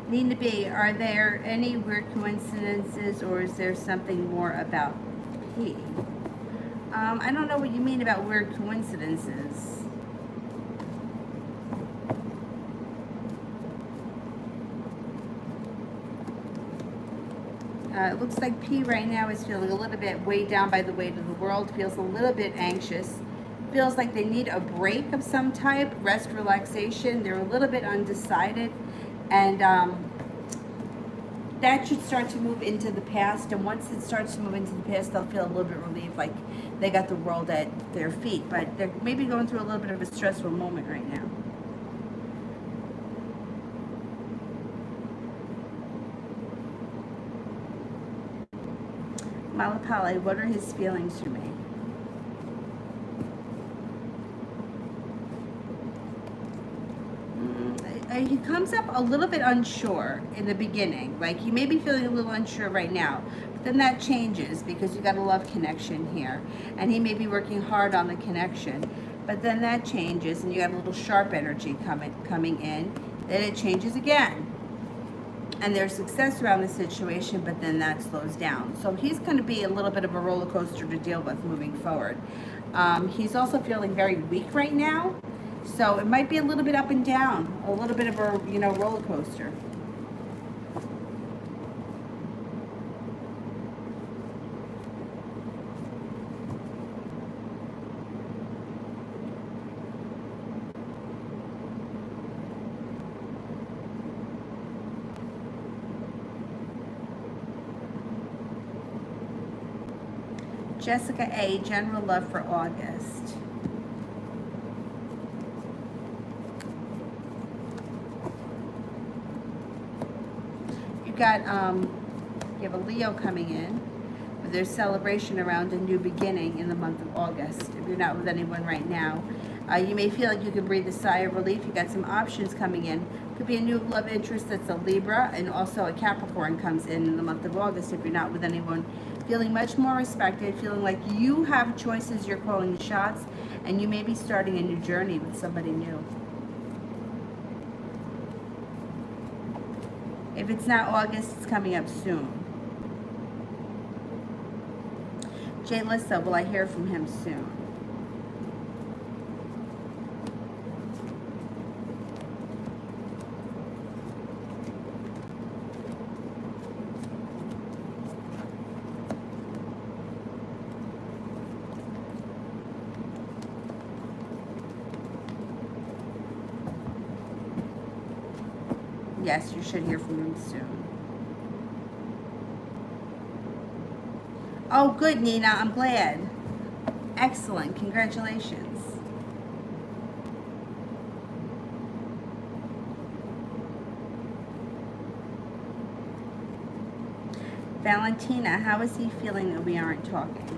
Nina B, are there any weird coincidences or is there something more about P? I don't know what you mean about weird coincidences. It looks like P right now is feeling a little bit weighed down by the weight of the world, feels a little bit anxious, feels like they need a break of some type, rest, relaxation. They're a little bit undecided. And that should start to move into the past. And once it starts to move into the past, they'll feel a little bit relieved, like they got the world at their feet. But they're maybe going through a little bit of a stressful moment right now. Malapale, what are his feelings for me? He comes up a little bit unsure in the beginning. Like he may be feeling a little unsure right now, but then that changes because you got a love connection here. And he may be working hard on the connection, but then that changes and you got a little sharp energy coming in. Then it changes again. And there's success around the situation, but then that slows down. So he's going to be a little bit of a roller coaster to deal with moving forward. He's also feeling very weak right now. So it might be a little bit up and down, a little bit of a, roller coaster. Jessica A, general love for August. Got you have a Leo coming in. There's celebration around a new beginning in the month of August. If you're not with anyone right now, you may feel like you can breathe a sigh of relief. You got some options coming in. Could be a new love interest that's a Libra, and also a Capricorn comes in the month of August. If you're not with anyone, feeling much more respected, feeling like you have choices, you're calling the shots, and you may be starting a new journey with somebody new. If it's not August, it's coming up soon. Jay Lissa, will I hear from him soon? Yes, you should hear from him soon. Oh, good, Nina. I'm glad. Excellent. Congratulations. Valentina, how is he feeling that we aren't talking?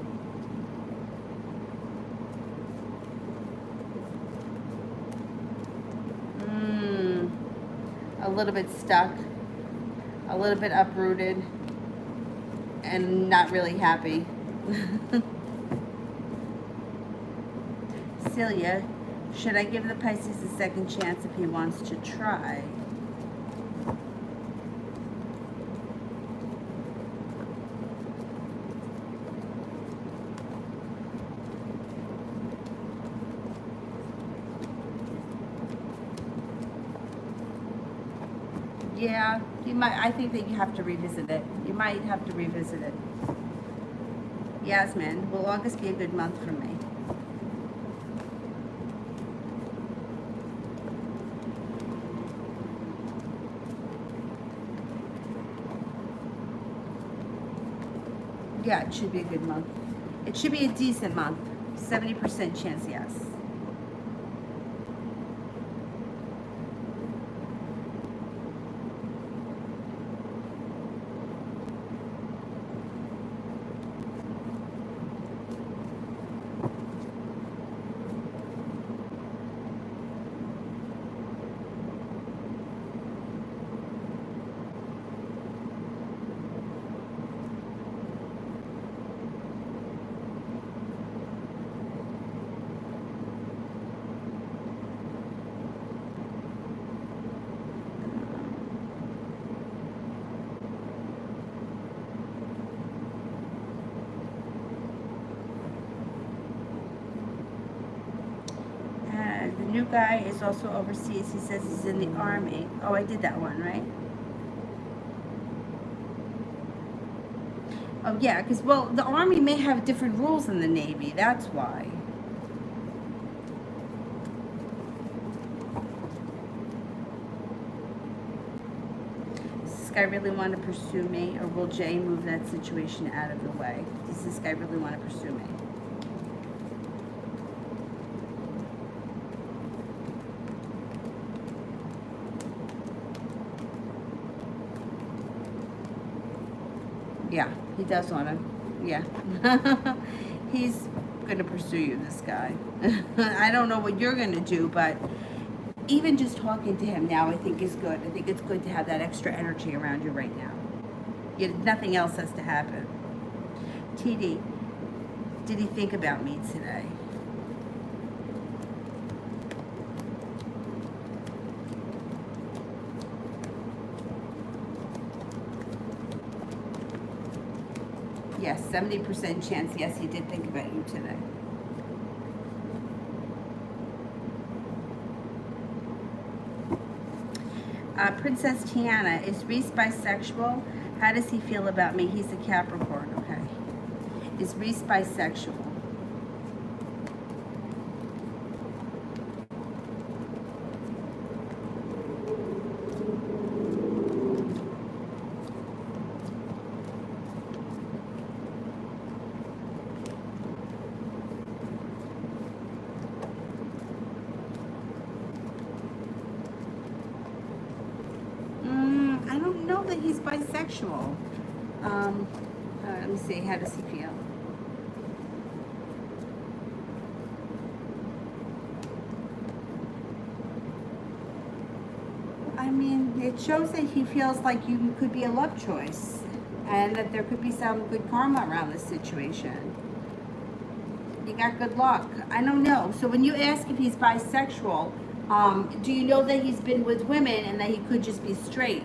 A little bit stuck, a little bit uprooted, and not really happy. Celia, should I give the Pisces a second chance if he wants to try? Yeah, you might. I think that you have to revisit it. You might have to revisit it. Yasmin, will August be a good month for me? Yeah, it should be a good month. It should be a decent month. 70% chance, yes. The new guy is also overseas. He says he's in the army. Oh, I did that one, right? Oh, yeah, because, well, the army may have different rules than the Navy. That's why. Does this guy really want to pursue me, or will Jay move that situation out of the way? Does this guy really want to pursue me? Yeah, he does want to. Yeah. He's going to pursue you, this guy. I don't know what you're going to do, but even just talking to him now, I think is good. I think it's good to have that extra energy around you right now. Nothing else has to happen. TD, did he think about me today? Yes, 70% chance, yes, he did think about you today. Princess Tiana, is Reese bisexual? How does he feel about me? He's a Capricorn, okay. Is Reese bisexual? I don't know that he's bisexual. Let me see, how does he feel? I mean, it shows that he feels like you could be a love choice and that there could be some good karma around this situation. You got good luck. I don't know. So when you ask if he's bisexual, do you know that he's been with women and that he could just be straight?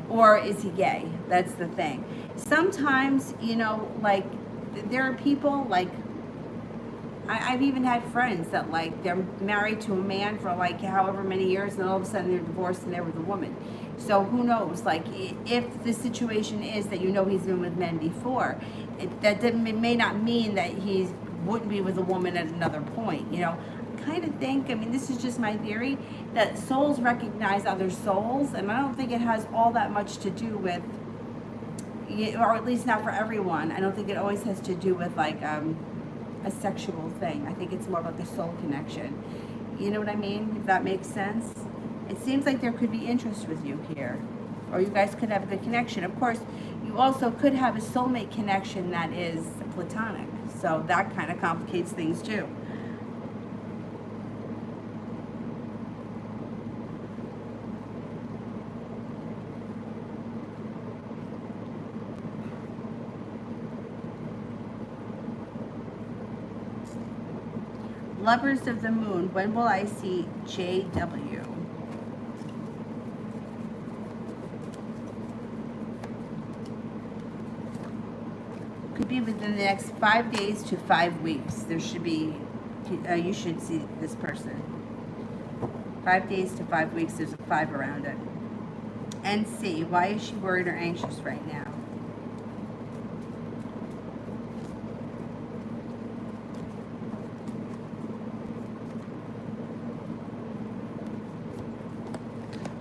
Or is he gay? That's the thing. Sometimes, you know, like, there are people, like, I've even had friends that, like, they're married to a man for, like, however many years, and all of a sudden they're divorced and they're with a woman. So who knows? Like, if the situation is that you know he's been with men before, it may not mean that he wouldn't be with a woman at another point, you know. kind of think, I mean, this is just my theory, that souls recognize other souls, and I don't think it has all that much to do with, or at least not for everyone. I don't think it always has to do with like a sexual thing. I think it's more about the soul connection. You know what I mean? If that makes sense. It seems like there could be interest with you here, or you guys could have a good connection. Of course, you also could have a soulmate connection that is platonic, so that kind of complicates things too. Lovers of the Moon, when will I see JW? Could be within the next 5 days to 5 weeks. There should be, you should see this person. 5 days to 5 weeks, there's a 5 around it. And C, why is she worried or anxious right now?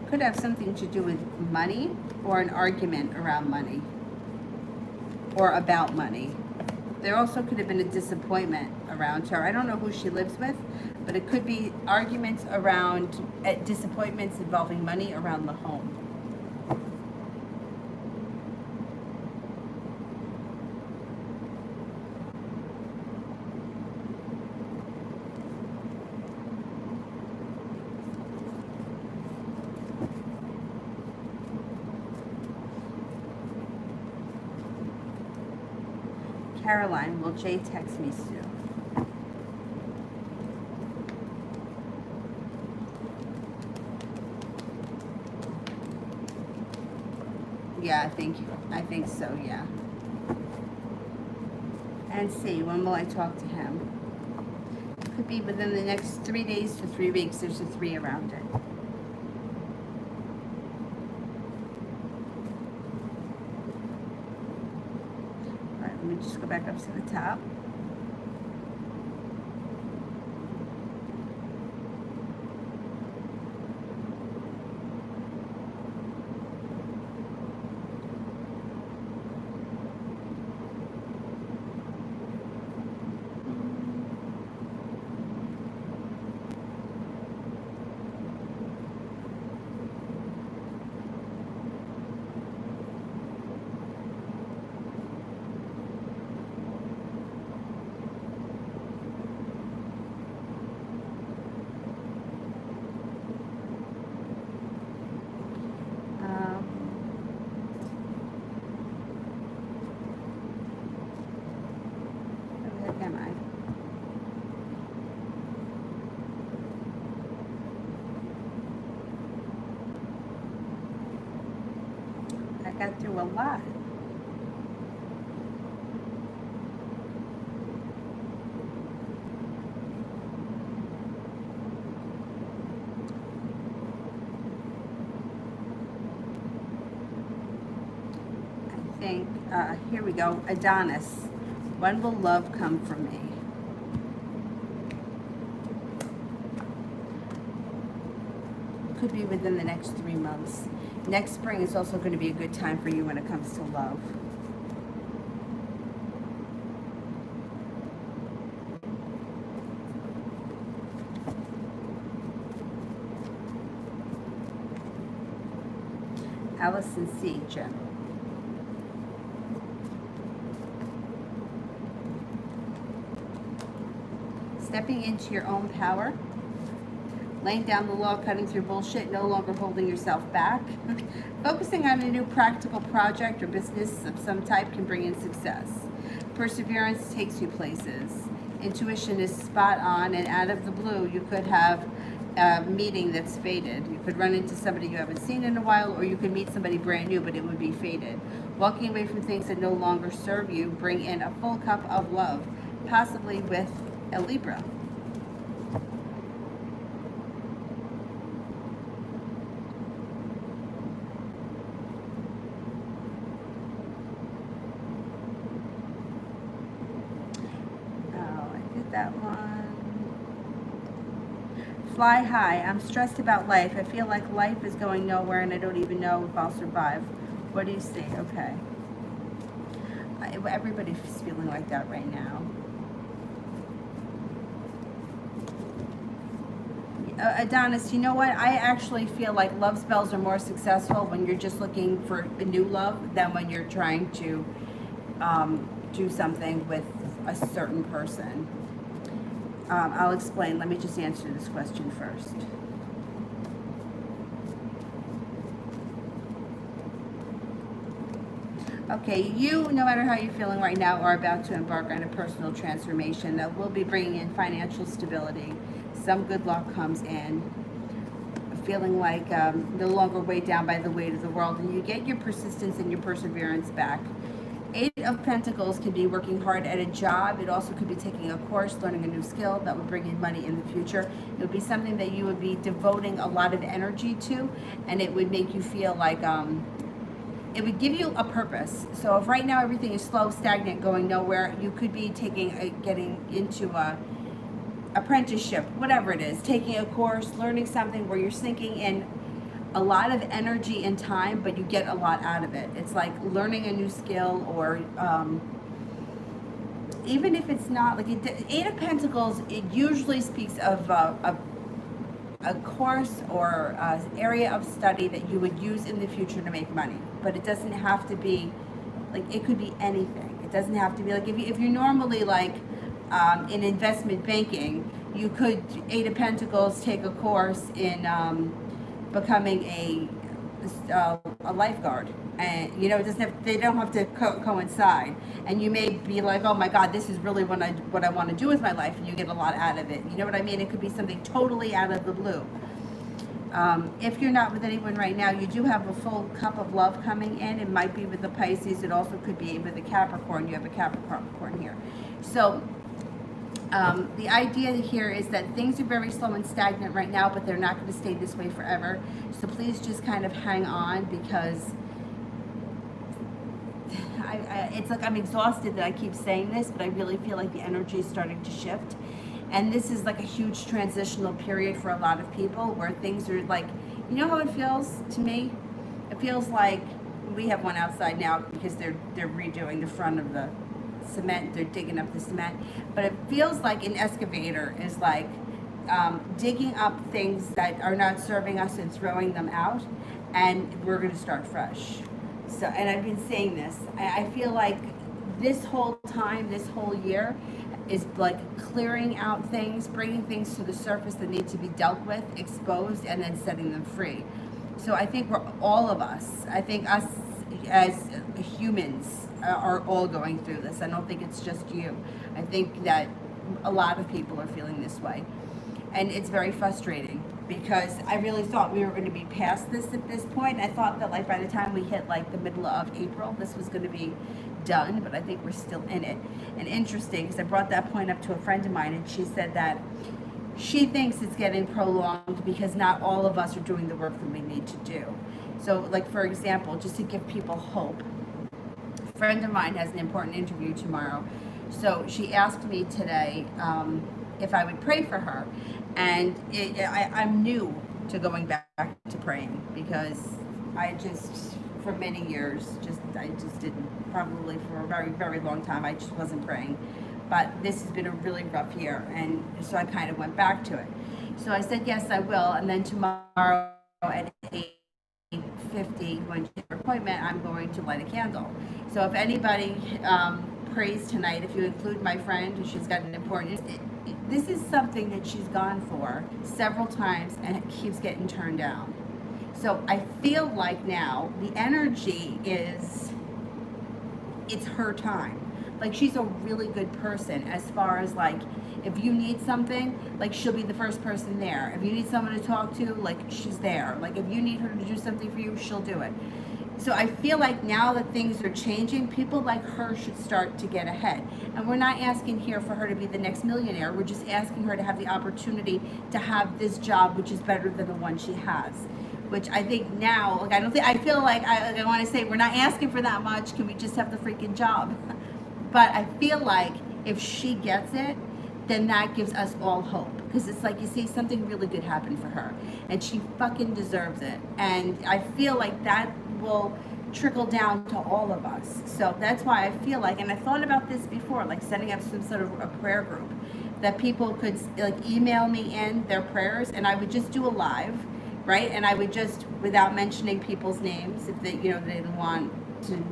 Could have something to do with money or an argument around money or about money. There also could have been a disappointment around her. I don't know who she lives with, but it could be arguments around disappointments involving money around the home. Caroline, will Jay text me soon? Yeah, I think so, yeah. And C, when will I talk to him? It could be within the next 3 days to 3 weeks. There's a 3 around it. Let me just go back up to the top. Got through a lot. I think, here we go, Adonis. When will love come for me? Could be within the next 3 months. Next spring is also going to be a good time for you when it comes to love. Allison C. General. Stepping into your own power. Laying down the law, cutting through bullshit, no longer holding yourself back. Focusing on a new practical project or business of some type can bring in success. Perseverance takes you places. Intuition is spot on, and out of the blue, you could have a meeting that's faded. You could run into somebody you haven't seen in a while, or you could meet somebody brand new, but it would be faded. Walking away from things that no longer serve you, bring in a full cup of love, possibly with a Libra. That one. Fly high. I'm stressed about life. I feel like life is going nowhere and I don't even know if I'll survive. What do you see? Okay. Everybody's feeling like that right now. Adonis, you know what? I actually feel like love spells are more successful when you're just looking for a new love than when you're trying to do something with a certain person. I'll explain. Let me just answer this question first. Okay, you, no matter how you're feeling right now, are about to embark on a personal transformation that will be bringing in financial stability. Some good luck comes in. Feeling like no longer weighed down by the weight of the world, and you get your persistence and your perseverance back. Eight of Pentacles can be working hard at a job. It also could be taking a course, learning a new skill that would bring in money in the future. It would be something that you would be devoting a lot of energy to, and it would make you feel like it would give you a purpose. So if right now everything is slow, stagnant, going nowhere, you could be getting into a apprenticeship, whatever it is, taking a course, learning something where you're sinking in a lot of energy and time, but you get a lot out of it. It's like learning a new skill, or even if it's not like Eight of Pentacles, it usually speaks of a course or area of study that you would use in the future to make money. But it doesn't have to be like, it could be anything. It doesn't have to be like, if you're normally like in investment banking, you could, Eight of Pentacles, take a course in becoming a lifeguard, and you know, it doesn't have, they don't have to coincide. And you may be like, oh my God, this is really what I want to do with my life, and you get a lot out of it. You know what I mean? It could be something totally out of the blue. If you're not with anyone right now, you do have a full cup of love coming in. It might be with the Pisces. It also could be with the Capricorn. You have a Capricorn here. So the idea here is that things are very slow and stagnant right now, but they're not going to stay this way forever. So please just kind of hang on, because it's like I'm exhausted that I keep saying this, but I really feel like the energy is starting to shift. And this is like a huge transitional period for a lot of people, where things are like, you know how it feels to me? It feels like we have one outside now because they're redoing the front of the cement. They're digging up the cement, but it feels like an excavator is like digging up things that are not serving us and throwing them out, and we're going to start fresh. So, and I've been saying this, I feel like this whole time, this whole year is like clearing out things, bringing things to the surface that need to be dealt with, exposed, and then setting them free. So I think we're, all of us, I think us as humans are all going through this. I don't think it's just you. I think that a lot of people are feeling this way. And it's very frustrating, because I really thought we were going to be past this at this point. I thought that like by the time we hit like the middle of April, this was going to be done, but I think we're still in it. And interesting, because I brought that point up to a friend of mine, and she said that she thinks it's getting prolonged because not all of us are doing the work that we need to do. So like, for example, just to give people hope, a friend of mine has an important interview tomorrow. So she asked me today if I would pray for her. And I'm new to going back to praying, because I just, for many years, I just didn't, probably for a very, very long time, I just wasn't praying. But this has been a really rough year, and so I kind of went back to it. So I said, yes, I will. And then tomorrow at 8:50, when she has her appointment, I'm going to light a candle. So if anybody prays tonight, if you include my friend, she's got an important, this is something that she's gone for several times and it keeps getting turned down. So I feel like now the energy is, it's her time. Like, she's a really good person as far as like, if you need something, like, she'll be the first person there. If you need someone to talk to, like, she's there. Like, if you need her to do something for you, she'll do it. So I feel like now that things are changing, people like her should start to get ahead. And we're not asking here for her to be the next millionaire. We're just asking her to have the opportunity to have this job, which is better than the one she has. Which I think now, like, I feel like I want to say, we're not asking for that much. Can we just have the freaking job? But I feel like if she gets it, then that gives us all hope, because it's like, you see, something really good happened for her and she fucking deserves it. And I feel like that will trickle down to all of us. So that's why I feel like, and I thought about this before, like setting up some sort of a prayer group that people could like email me in their prayers, and I would just do a live, right? And I would just, without mentioning people's names, if they, you know, they didn't want to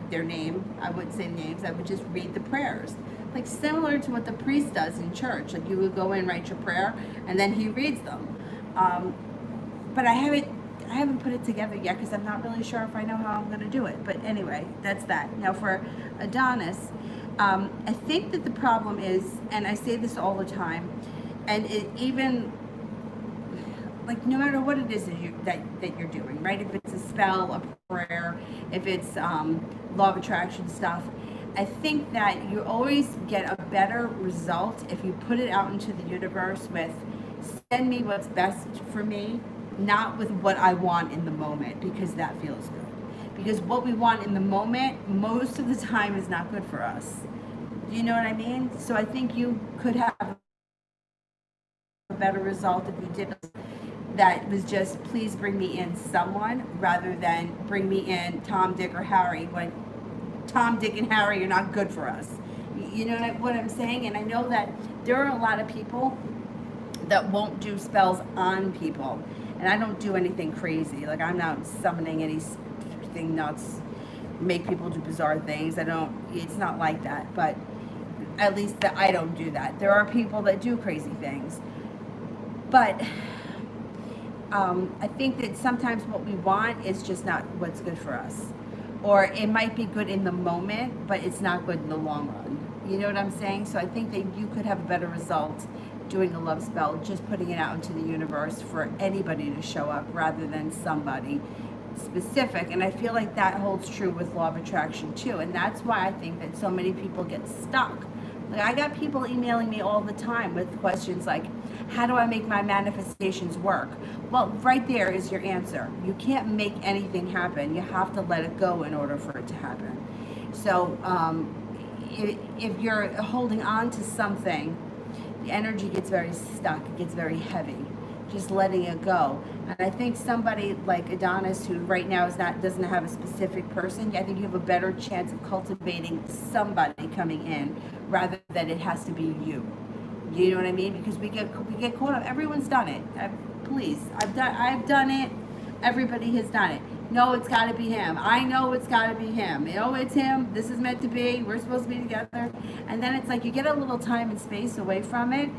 their name, I wouldn't say names, I would just read the prayers, like similar to what the priest does in church. Like, you would go in, write your prayer, and then he reads them. But I haven't put it together yet, because I'm not really sure if I know how I'm going to do it. But anyway, that's that. Now for Adonis, I think that the problem is, and I say this all the time, and it even, like, no matter what it is that you're doing, right? If it's a spell, a prayer, if it's law of attraction stuff, I think that you always get a better result if you put it out into the universe with, send me what's best for me, not with what I want in the moment, because that feels good. Because what we want in the moment, most of the time, is not good for us. Do you know what I mean? So I think you could have a better result if you did that was just, please bring me in someone, rather than bring me in Tom, Dick, or Harry, when Tom, Dick, and Harry are not good for us. You know what I'm saying? And I know that there are a lot of people that won't do spells on people. And I don't do anything crazy. Like, I'm not summoning anything nuts, make people do bizarre things. It's not like that. But at least I don't do that. There are people that do crazy things. But I think that sometimes what we want is just not what's good for us. Or it might be good in the moment, but it's not good in the long run. You know what I'm saying? So I think that you could have a better result doing a love spell, just putting it out into the universe for anybody to show up, rather than somebody specific. And I feel like that holds true with law of attraction too. And that's why I think that so many people get stuck. Like, I got people emailing me all the time with questions like, how do I make my manifestations work? Well, right there is your answer. You can't make anything happen. You have to let it go in order for it to happen. So if you're holding on to something, the energy gets very stuck, it gets very heavy, just letting it go. And I think somebody like Adonis, who right now doesn't have a specific person, I think you have a better chance of cultivating somebody coming in, rather than it has to be you. You know what I mean? Because we get caught up. Everyone's done it. I've done it. Everybody has done it. No, it's got to be him. I know it's got to be him. You know, it's him. This is meant to be. We're supposed to be together. And then it's like you get a little time and space away from it,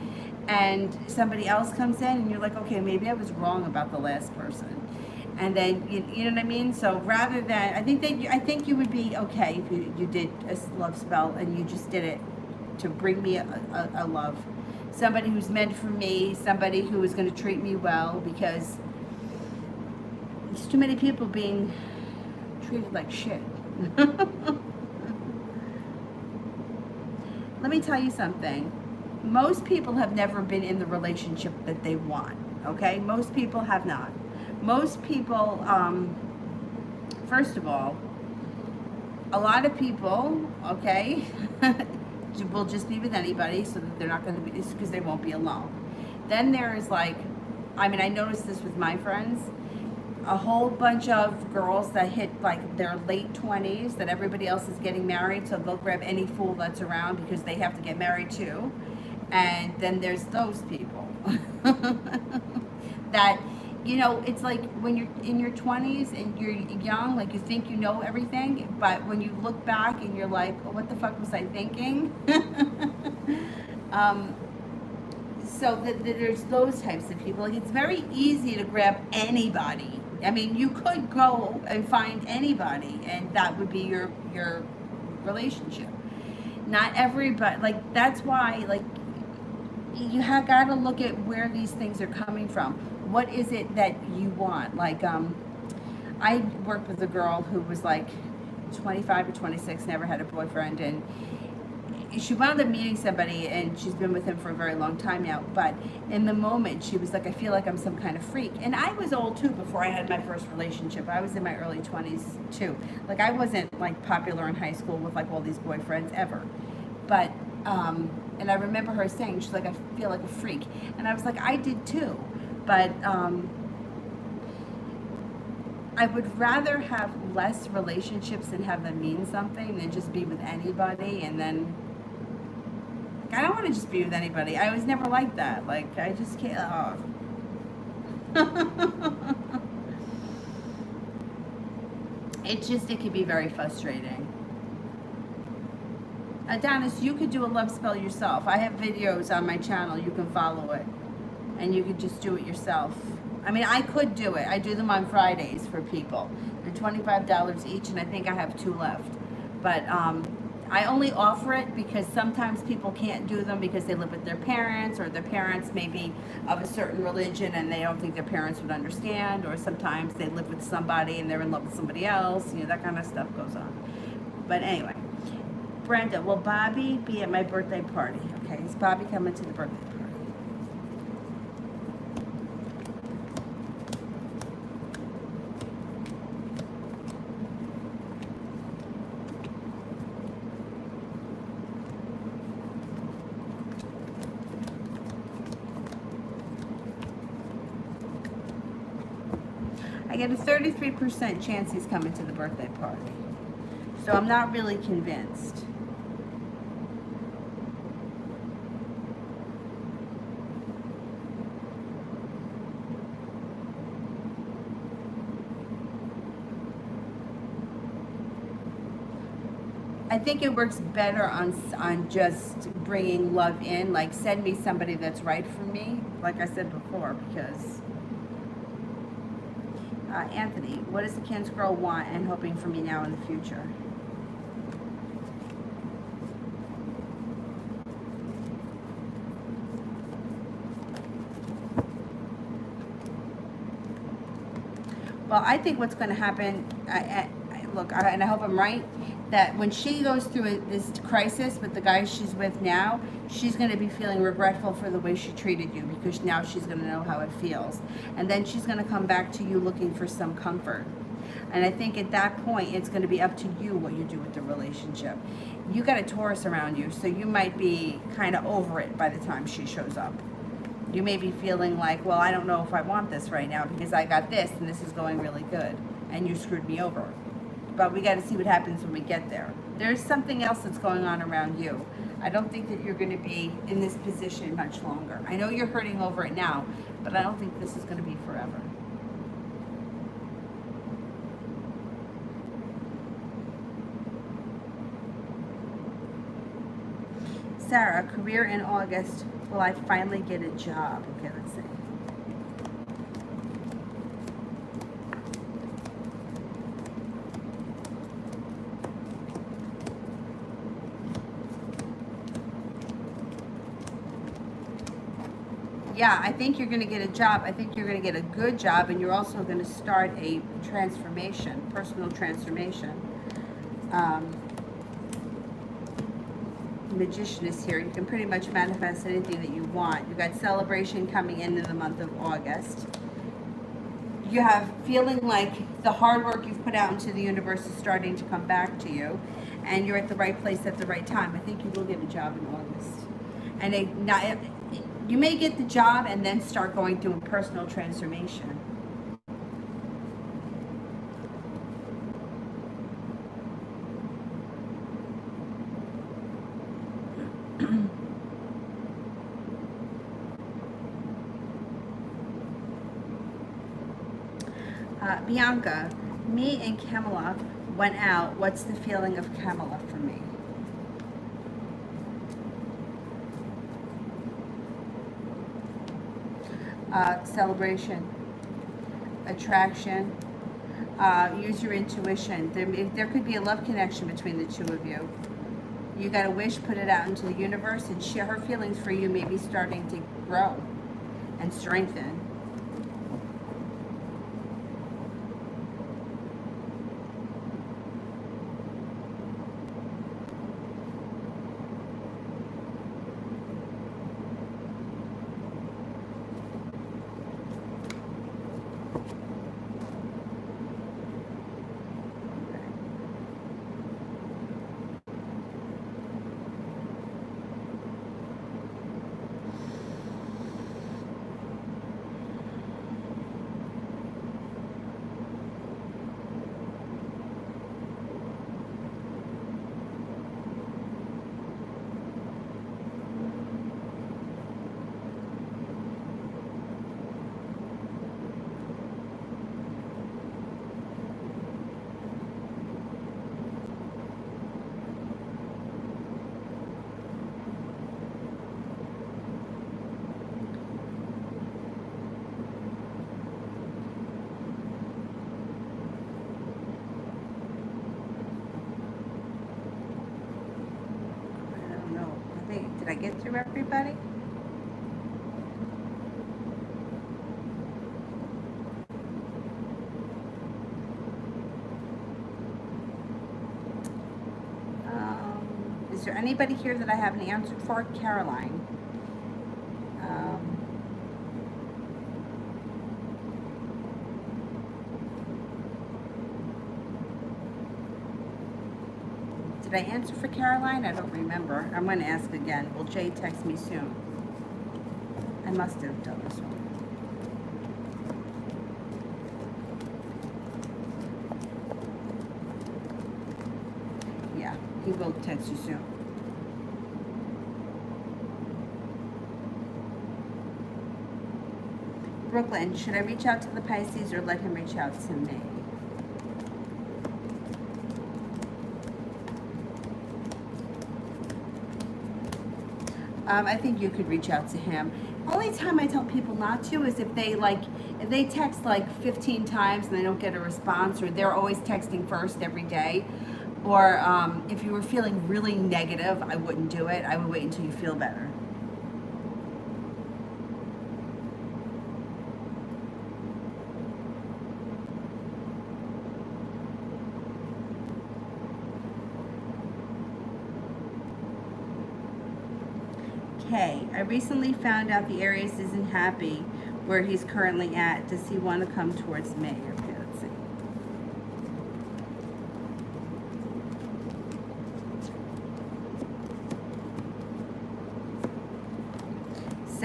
and somebody else comes in, and you're like, okay, maybe I was wrong about the last person. And then you know what I mean. So rather than, I think you would be okay if you did a love spell and you just did it to bring me a love, somebody who's meant for me, somebody who is going to treat me well, because there's too many people being treated like shit. Let me tell you something. Most people have never been in the relationship that they want, okay? Most people have not. Most people, first of all, a lot of people, okay, will just be with anybody, so that they're not going to be, because they won't be alone. Then there is like, I mean, I noticed this with my friends, a whole bunch of girls that hit like their late 20s, that everybody else is getting married, so they'll grab any fool that's around because they have to get married too. And then there's those people that, you know, it's like when you're in your 20s and you're young, like you think you know everything, but when you look back and you're like, oh, what the fuck was I thinking? So there's those types of people. Like, it's very easy to grab anybody. I mean, you could go and find anybody, and that would be your relationship. Not everybody, like, that's why, like, you have got to look at where these things are coming from. What is it that you want? Like, I worked with a girl who was like 25 or 26, never had a boyfriend, and she wound up meeting somebody, and she's been with him for a very long time now. But in the moment, she was like, I feel like I'm some kind of freak. And I was old too before I had my first relationship. I was in my early 20s too. Like, I wasn't like popular in high school with like all these boyfriends ever. But And I remember her saying, she's like, I feel like a freak. And I was like, I did too. But I would rather have less relationships and have them mean something than just be with anybody. And then, I don't want to just be with anybody. I was never like that. Like, I just can't. Oh. It can be very frustrating. Adonis, you could do a love spell yourself. I have videos on my channel. You can follow it. And you could just do it yourself. I mean, I could do it. I do them on Fridays for people. They're $25 each, and I think I have 2 left. But I only offer it because sometimes people can't do them because they live with their parents, or their parents may be of a certain religion and they don't think their parents would understand, or sometimes they live with somebody and they're in love with somebody else. You know, that kind of stuff goes on. But anyway, Brenda, will Bobby be at my birthday party? Okay, is Bobby coming to the birthday party? I get a 33% chance he's coming to the birthday party. So I'm not really convinced. I think it works better on just bringing love in, like send me somebody that's right for me, like I said before, because Anthony, what does the Kansas girl want and hoping for me now in the future? Well, I think what's going to happen, look, and I hope I'm right, that when she goes through this crisis with the guy she's with now, she's going to be feeling regretful for the way she treated you, because now she's going to know how it feels. And then she's going to come back to you looking for some comfort. And I think at that point, it's going to be up to you what you do with the relationship. You got a Taurus around you, so you might be kind of over it by the time she shows up. You may be feeling like, well, I don't know if I want this right now because I got this and this is going really good and you screwed me over. But we got to see what happens when we get there. There's something else that's going on around you. I don't think that you're going to be in this position much longer. I know you're hurting over it now, but I don't think this is going to be forever. Sarah, career in August. Will I finally get a job? Okay, let's see. Yeah, I think you're going to get a job. I think you're going to get a good job, and you're also going to start a transformation, personal transformation. Magician is here. You can pretty much manifest anything that you want. You got celebration coming in the month of August. You have feeling like the hard work you've put out into the universe is starting to come back to you, and you're at the right place at the right time. I think you will get a job in August, and you may get the job and then start going through a personal transformation. Bianca, me and Kamala went out. What's the feeling of Kamala for me? Celebration, attraction, use your intuition. There could be a love connection between the two of you. You got a wish, put it out into the universe, and share her feelings for you may be starting to grow and strengthen. get through everybody? Is there anybody here that I haven't answered for? Caroline. Did I answer for Caroline? I don't remember. I'm going to ask again. Will Jay text me soon? I must have done this one. Yeah, he will text you soon. Brooklyn, should I reach out to the Pisces or let him reach out to me? I think you could reach out to him. Only time I tell people not to is if they text like 15 times and they don't get a response, or they're always texting first every day, or if you were feeling really negative, I wouldn't do it. I would wait until you feel better. Okay, I recently found out the Aries isn't happy where he's currently at. Does he want to come towards me? Okay, let's see.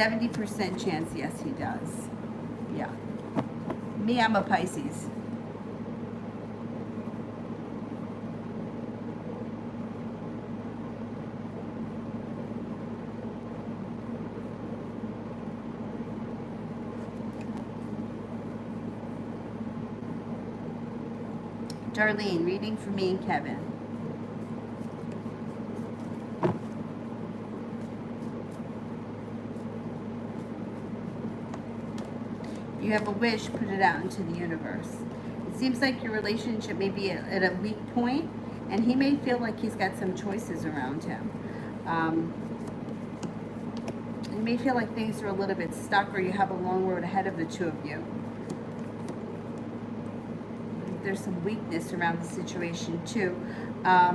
%70 chance, yes, he does. Yeah. Me, I'm a Pisces. Darlene, reading for me and Kevin. You have a wish, put it out into the universe. It seems like your relationship may be at a weak point, and he may feel like he's got some choices around him. You may feel like things are a little bit stuck, or you have a long road ahead of the two of you. There's some weakness around the situation too. I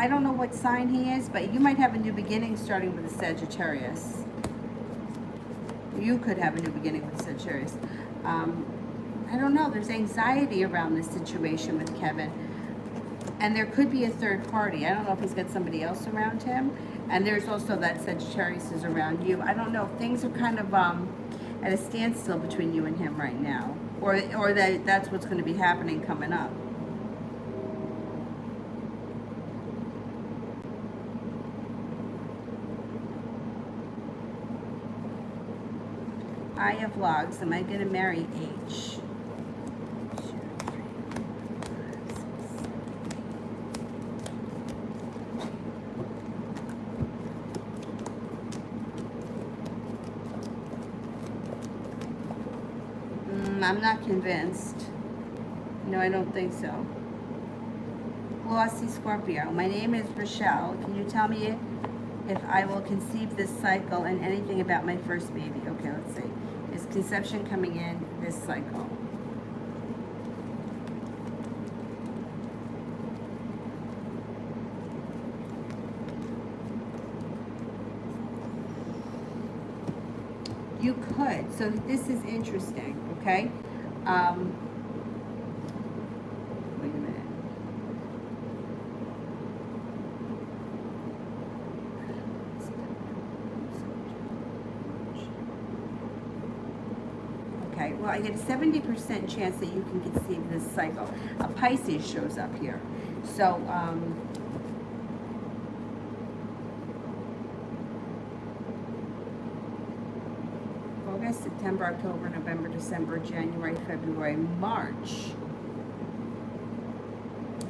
don't know what sign he is, but you might have a new beginning starting with a Sagittarius. You could have a new beginning with Sagittarius. I don't know. There's anxiety around this situation with Kevin. And there could be a third party. I don't know if he's got somebody else around him. And there's also that Sagittarius is around you. I don't know. Things are kind of at a standstill between you and him right now. Or that's what's going to be happening coming up. I have logs. Am I going to marry H? I'm not convinced. No, I don't think so. Glossy Scorpio. My name is Rochelle. Can you tell me if I will conceive this cycle and anything about my first baby? Okay, let's see. Is conception coming in this cycle? You could. So this is interesting, okay? Wait a minute. Okay, well, I get a 70% chance that you can conceive this cycle. A Pisces shows up here. So, August, September, October, November, December, January, February, March.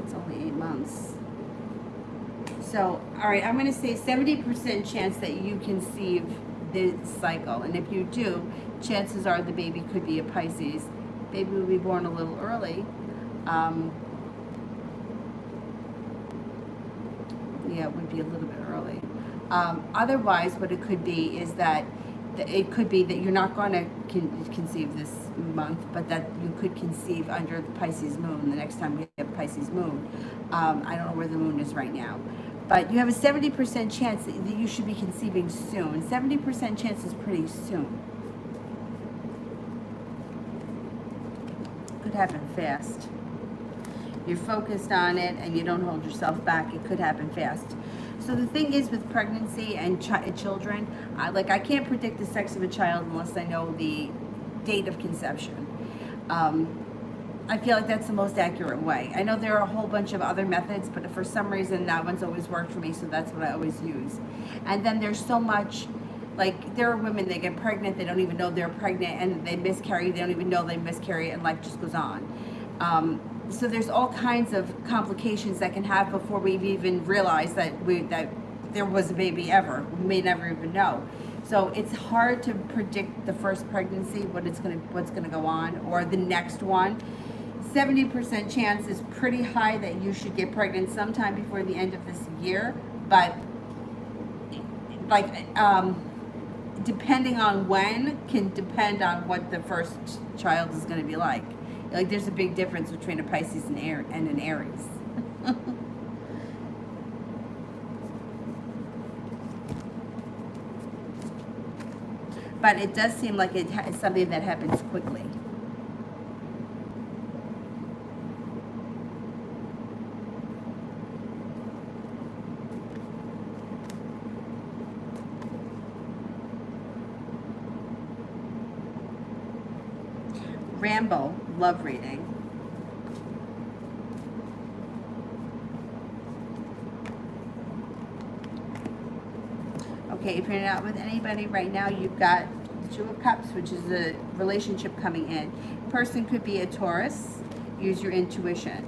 It's only 8 months. So, all right, I'm going to say 70% chance that you conceive this cycle. And if you do, chances are the baby could be a Pisces. Baby will be born a little early. Yeah, it would be a little bit early. Otherwise, what it could be is that it could be that you're not going to conceive this month, but that you could conceive under the Pisces moon the next time we have Pisces moon. I don't know where the moon is right now, but you have a 70% chance that you should be conceiving soon. 70% chance is pretty soon. Could happen fast. You're focused on it and you don't hold yourself back. It could happen fast. So the thing is with pregnancy and children, I can't predict the sex of a child unless I know the date of conception. I feel like that's the most accurate way. I know there are a whole bunch of other methods, but for some reason that one's always worked for me, so that's what I always use. And then there's so much, like there are women that get pregnant, they don't even know they're pregnant, and they miscarry, they don't even know they miscarry, and life just goes on. So there's all kinds of complications that can happen before we even realize that there was a baby ever. We may never even know. So it's hard to predict the first pregnancy, what's gonna go on, or the next one. 70% chance is pretty high that you should get pregnant sometime before the end of this year, but depending on when can depend on what the first child is going to be like. Like there's a big difference between a Pisces and an Aries. But it does seem like it's something that happens quickly. Rambo, love reading. Okay, if you're not with anybody right now, you've got the Two of Cups, which is a relationship coming in. Person could be a Taurus. Use your intuition.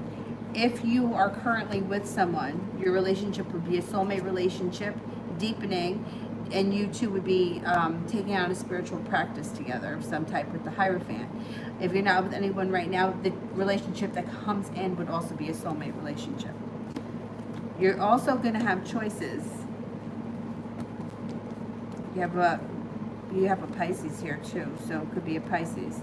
If you are currently with someone, your relationship would be a soulmate relationship, deepening, and you two would be taking on a spiritual practice together of some type with the Hierophant. If you're not with anyone right now, the relationship that comes in would also be a soulmate relationship. You're also going to have choices. You have a Pisces here too, so it could be a Pisces.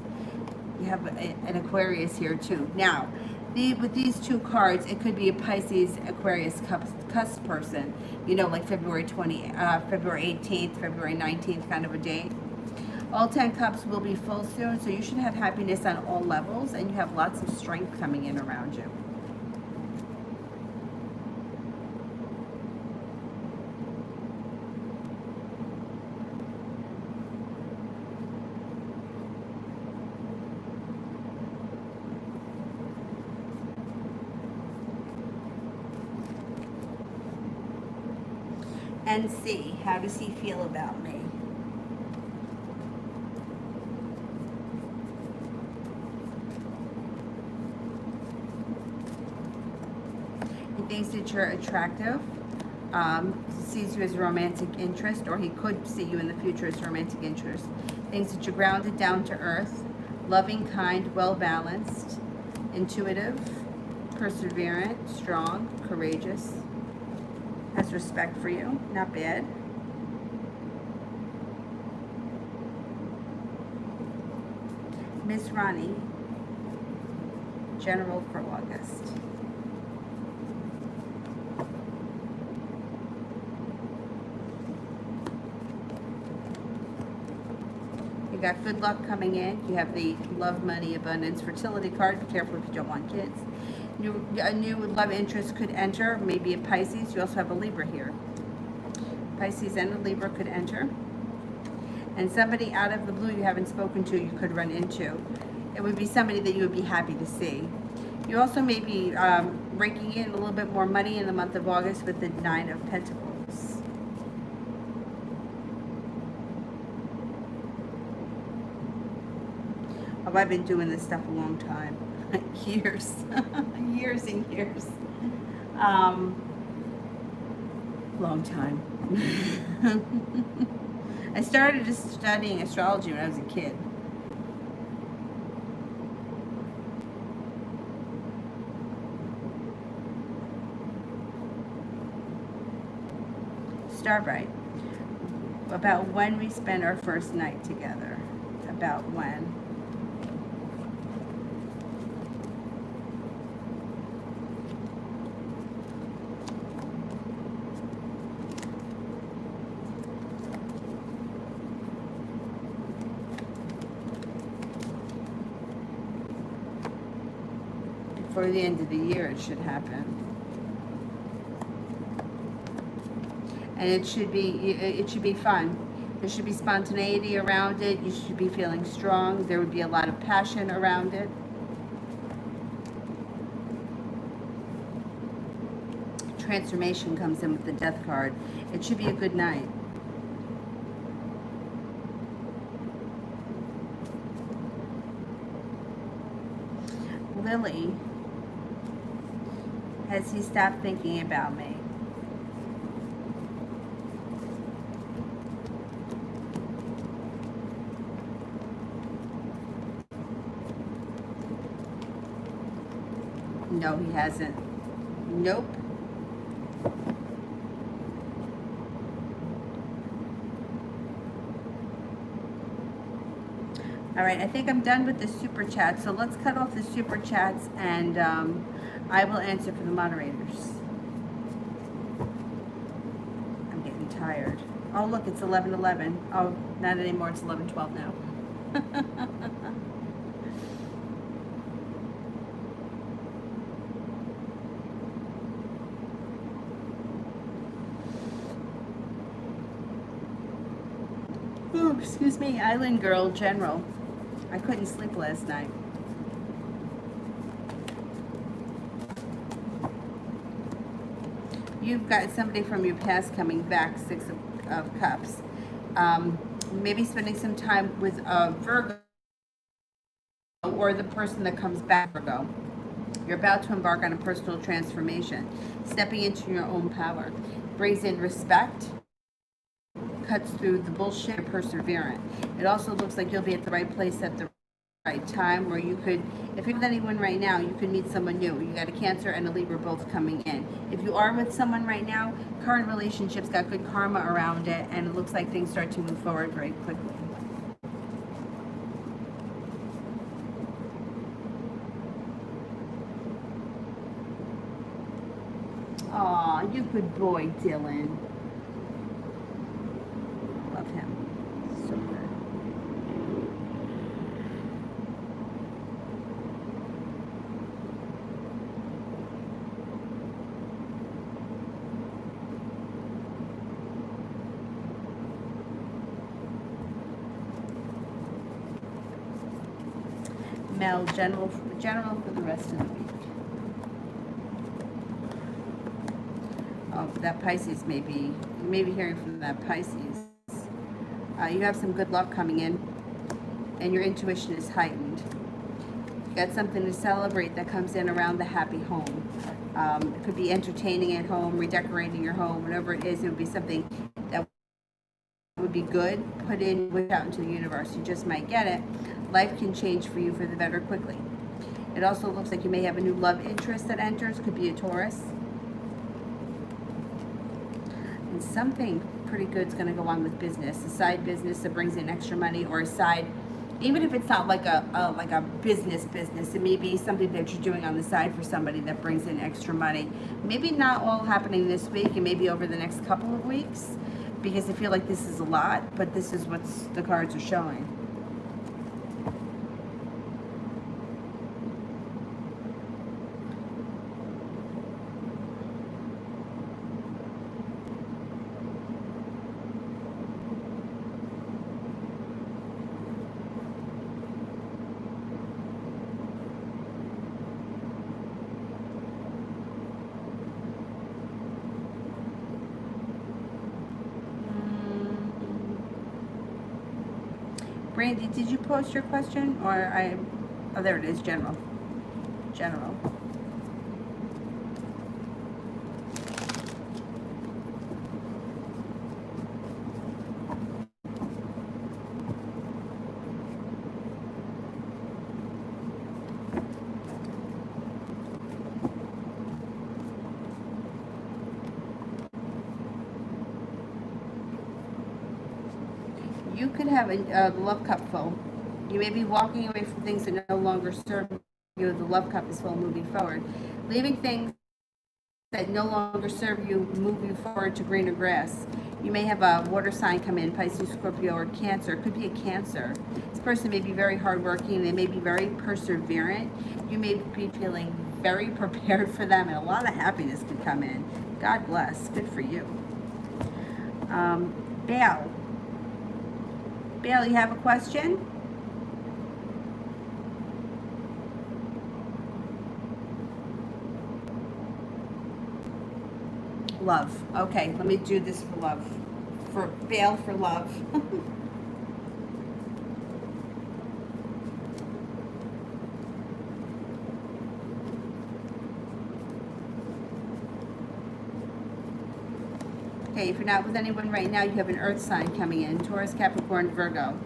You have an Aquarius here too. Now, with these two cards, it could be a Pisces, Aquarius cusp person, like February 18th, February 19th kind of a date. All 10 cups will be full soon, so you should have happiness on all levels, and you have lots of strength coming in around you. And see, how does he feel about me? He thinks that you're attractive, sees you as a romantic interest, or he could see you in the future as romantic interest. Thinks that you're grounded, down to earth, loving, kind, well-balanced, intuitive, perseverant, strong, courageous, has respect for you, not bad. Miss Ronnie, General for August. You got good luck coming in. You have the love, money, abundance, fertility card. Be careful if you don't want kids. A new love interest could enter, maybe a Pisces. You also have a Libra here. Pisces and a Libra could enter. And somebody out of the blue you haven't spoken to, you could run into. It would be somebody that you would be happy to see. You also may be raking in a little bit more money in the month of August with the 9 of Pentacles. Oh, I've been doing this stuff a long time. Years. Years and years. Long time. I started just studying astrology when I was a kid. start right. About when we spend our first night together. About when. Before the end of the year, it should happen. And it should be fun. There should be spontaneity around it. You should be feeling strong. There would be a lot of passion around it. Transformation comes in with the Death card. It should be a good night. Lily, has he stopped thinking about me? No, he hasn't. Nope. All right, I think I'm done with the super chat. So let's cut off the super chats, and I will answer for the moderators. I'm getting tired. Oh, look, it's 11:11. Oh, not anymore. It's 11:12 now. Oh, excuse me, Island Girl General. I couldn't sleep last night. You've got somebody from your past coming back, Six of Cups. Maybe spending some time with Virgo, or the person that comes back, Virgo. You're about to embark on a personal transformation. Stepping into your own power. Brings in respect. Cuts through the bullshit, perseverant. It also looks like you'll be at the right place at the right time, where you could, if you're with anyone right now, you could meet someone new. You got a Cancer and a Libra both coming in. If you are with someone right now, current relationships got good karma around it, and it looks like things start to move forward very quickly. Aw, you good boy, Dylan. Love him. So good. Mel, general for the rest of the week. Oh, that Pisces you may be hearing from that Pisces. You have some good luck coming in, and your intuition is heightened. You got something to celebrate that comes in around the happy home. It could be entertaining at home, redecorating your home, whatever it is. It would be something that would be good. Put in, wish out into the universe. You just might get it. Life can change for you for the better quickly. It also looks like you may have a new love interest that enters. Could be a Taurus. And something pretty good is going to go on with business. A side business that brings in extra money, or a side, even if it's not like a business, it may be something that you're doing on the side for somebody that brings in extra money. Maybe not all happening this week, and maybe over the next couple of weeks, because I feel like this is a lot, but this is what the cards are showing. Brandy, did you post your question, or oh, there it is, general. You could have a love cup full. You may be walking away from things that no longer serve you. The love cup is full, moving forward. Leaving things that no longer serve you, move you forward to greener grass. You may have a water sign come in, Pisces, Scorpio, or Cancer. It could be a Cancer. This person may be very hardworking. They may be very perseverant. You may be feeling very prepared for them, and a lot of happiness could come in. God bless. Good for you. Bail. Bail, you have a question? Love. Okay, let me do this for love. For bail for love. Okay, if you're not with anyone right now, you have an earth sign coming in. Taurus, Capricorn, Virgo.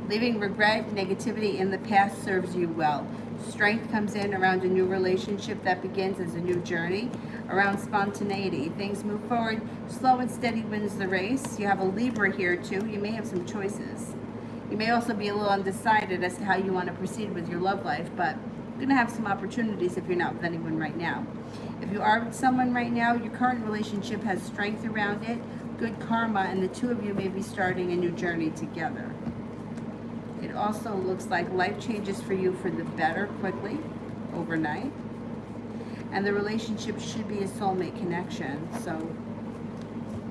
Leaving regret, negativity in the past serves you well. Strength comes in around a new relationship that begins as a new journey. Around spontaneity, things move forward. Slow and steady wins the race. You have a Libra here too. You may have some choices. You may also be a little undecided as to how you want to proceed with your love life, but you're going to have some opportunities if you're not with anyone right now. If you are with someone right now, your current relationship has strength around it, good karma, and the two of you may be starting a new journey together. It also looks like life changes for you for the better quickly, overnight. And the relationship should be a soulmate connection. So,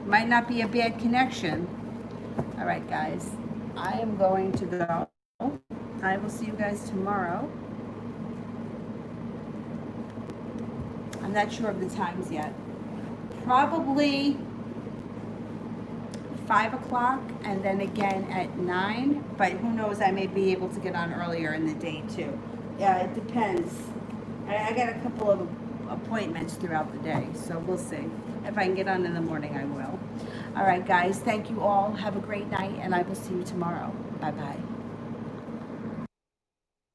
might not be a bad connection. All right, guys. I am going to go. I will see you guys tomorrow. I'm not sure of the times yet. Probably 5 o'clock and then again at 9. But who knows, I may be able to get on earlier in the day too. Yeah, it depends. I got a couple of appointments throughout the day, so we'll see. If I can get on in the morning, I will. All right, guys, thank you all. Have a great night, and I will see you tomorrow. Bye-bye.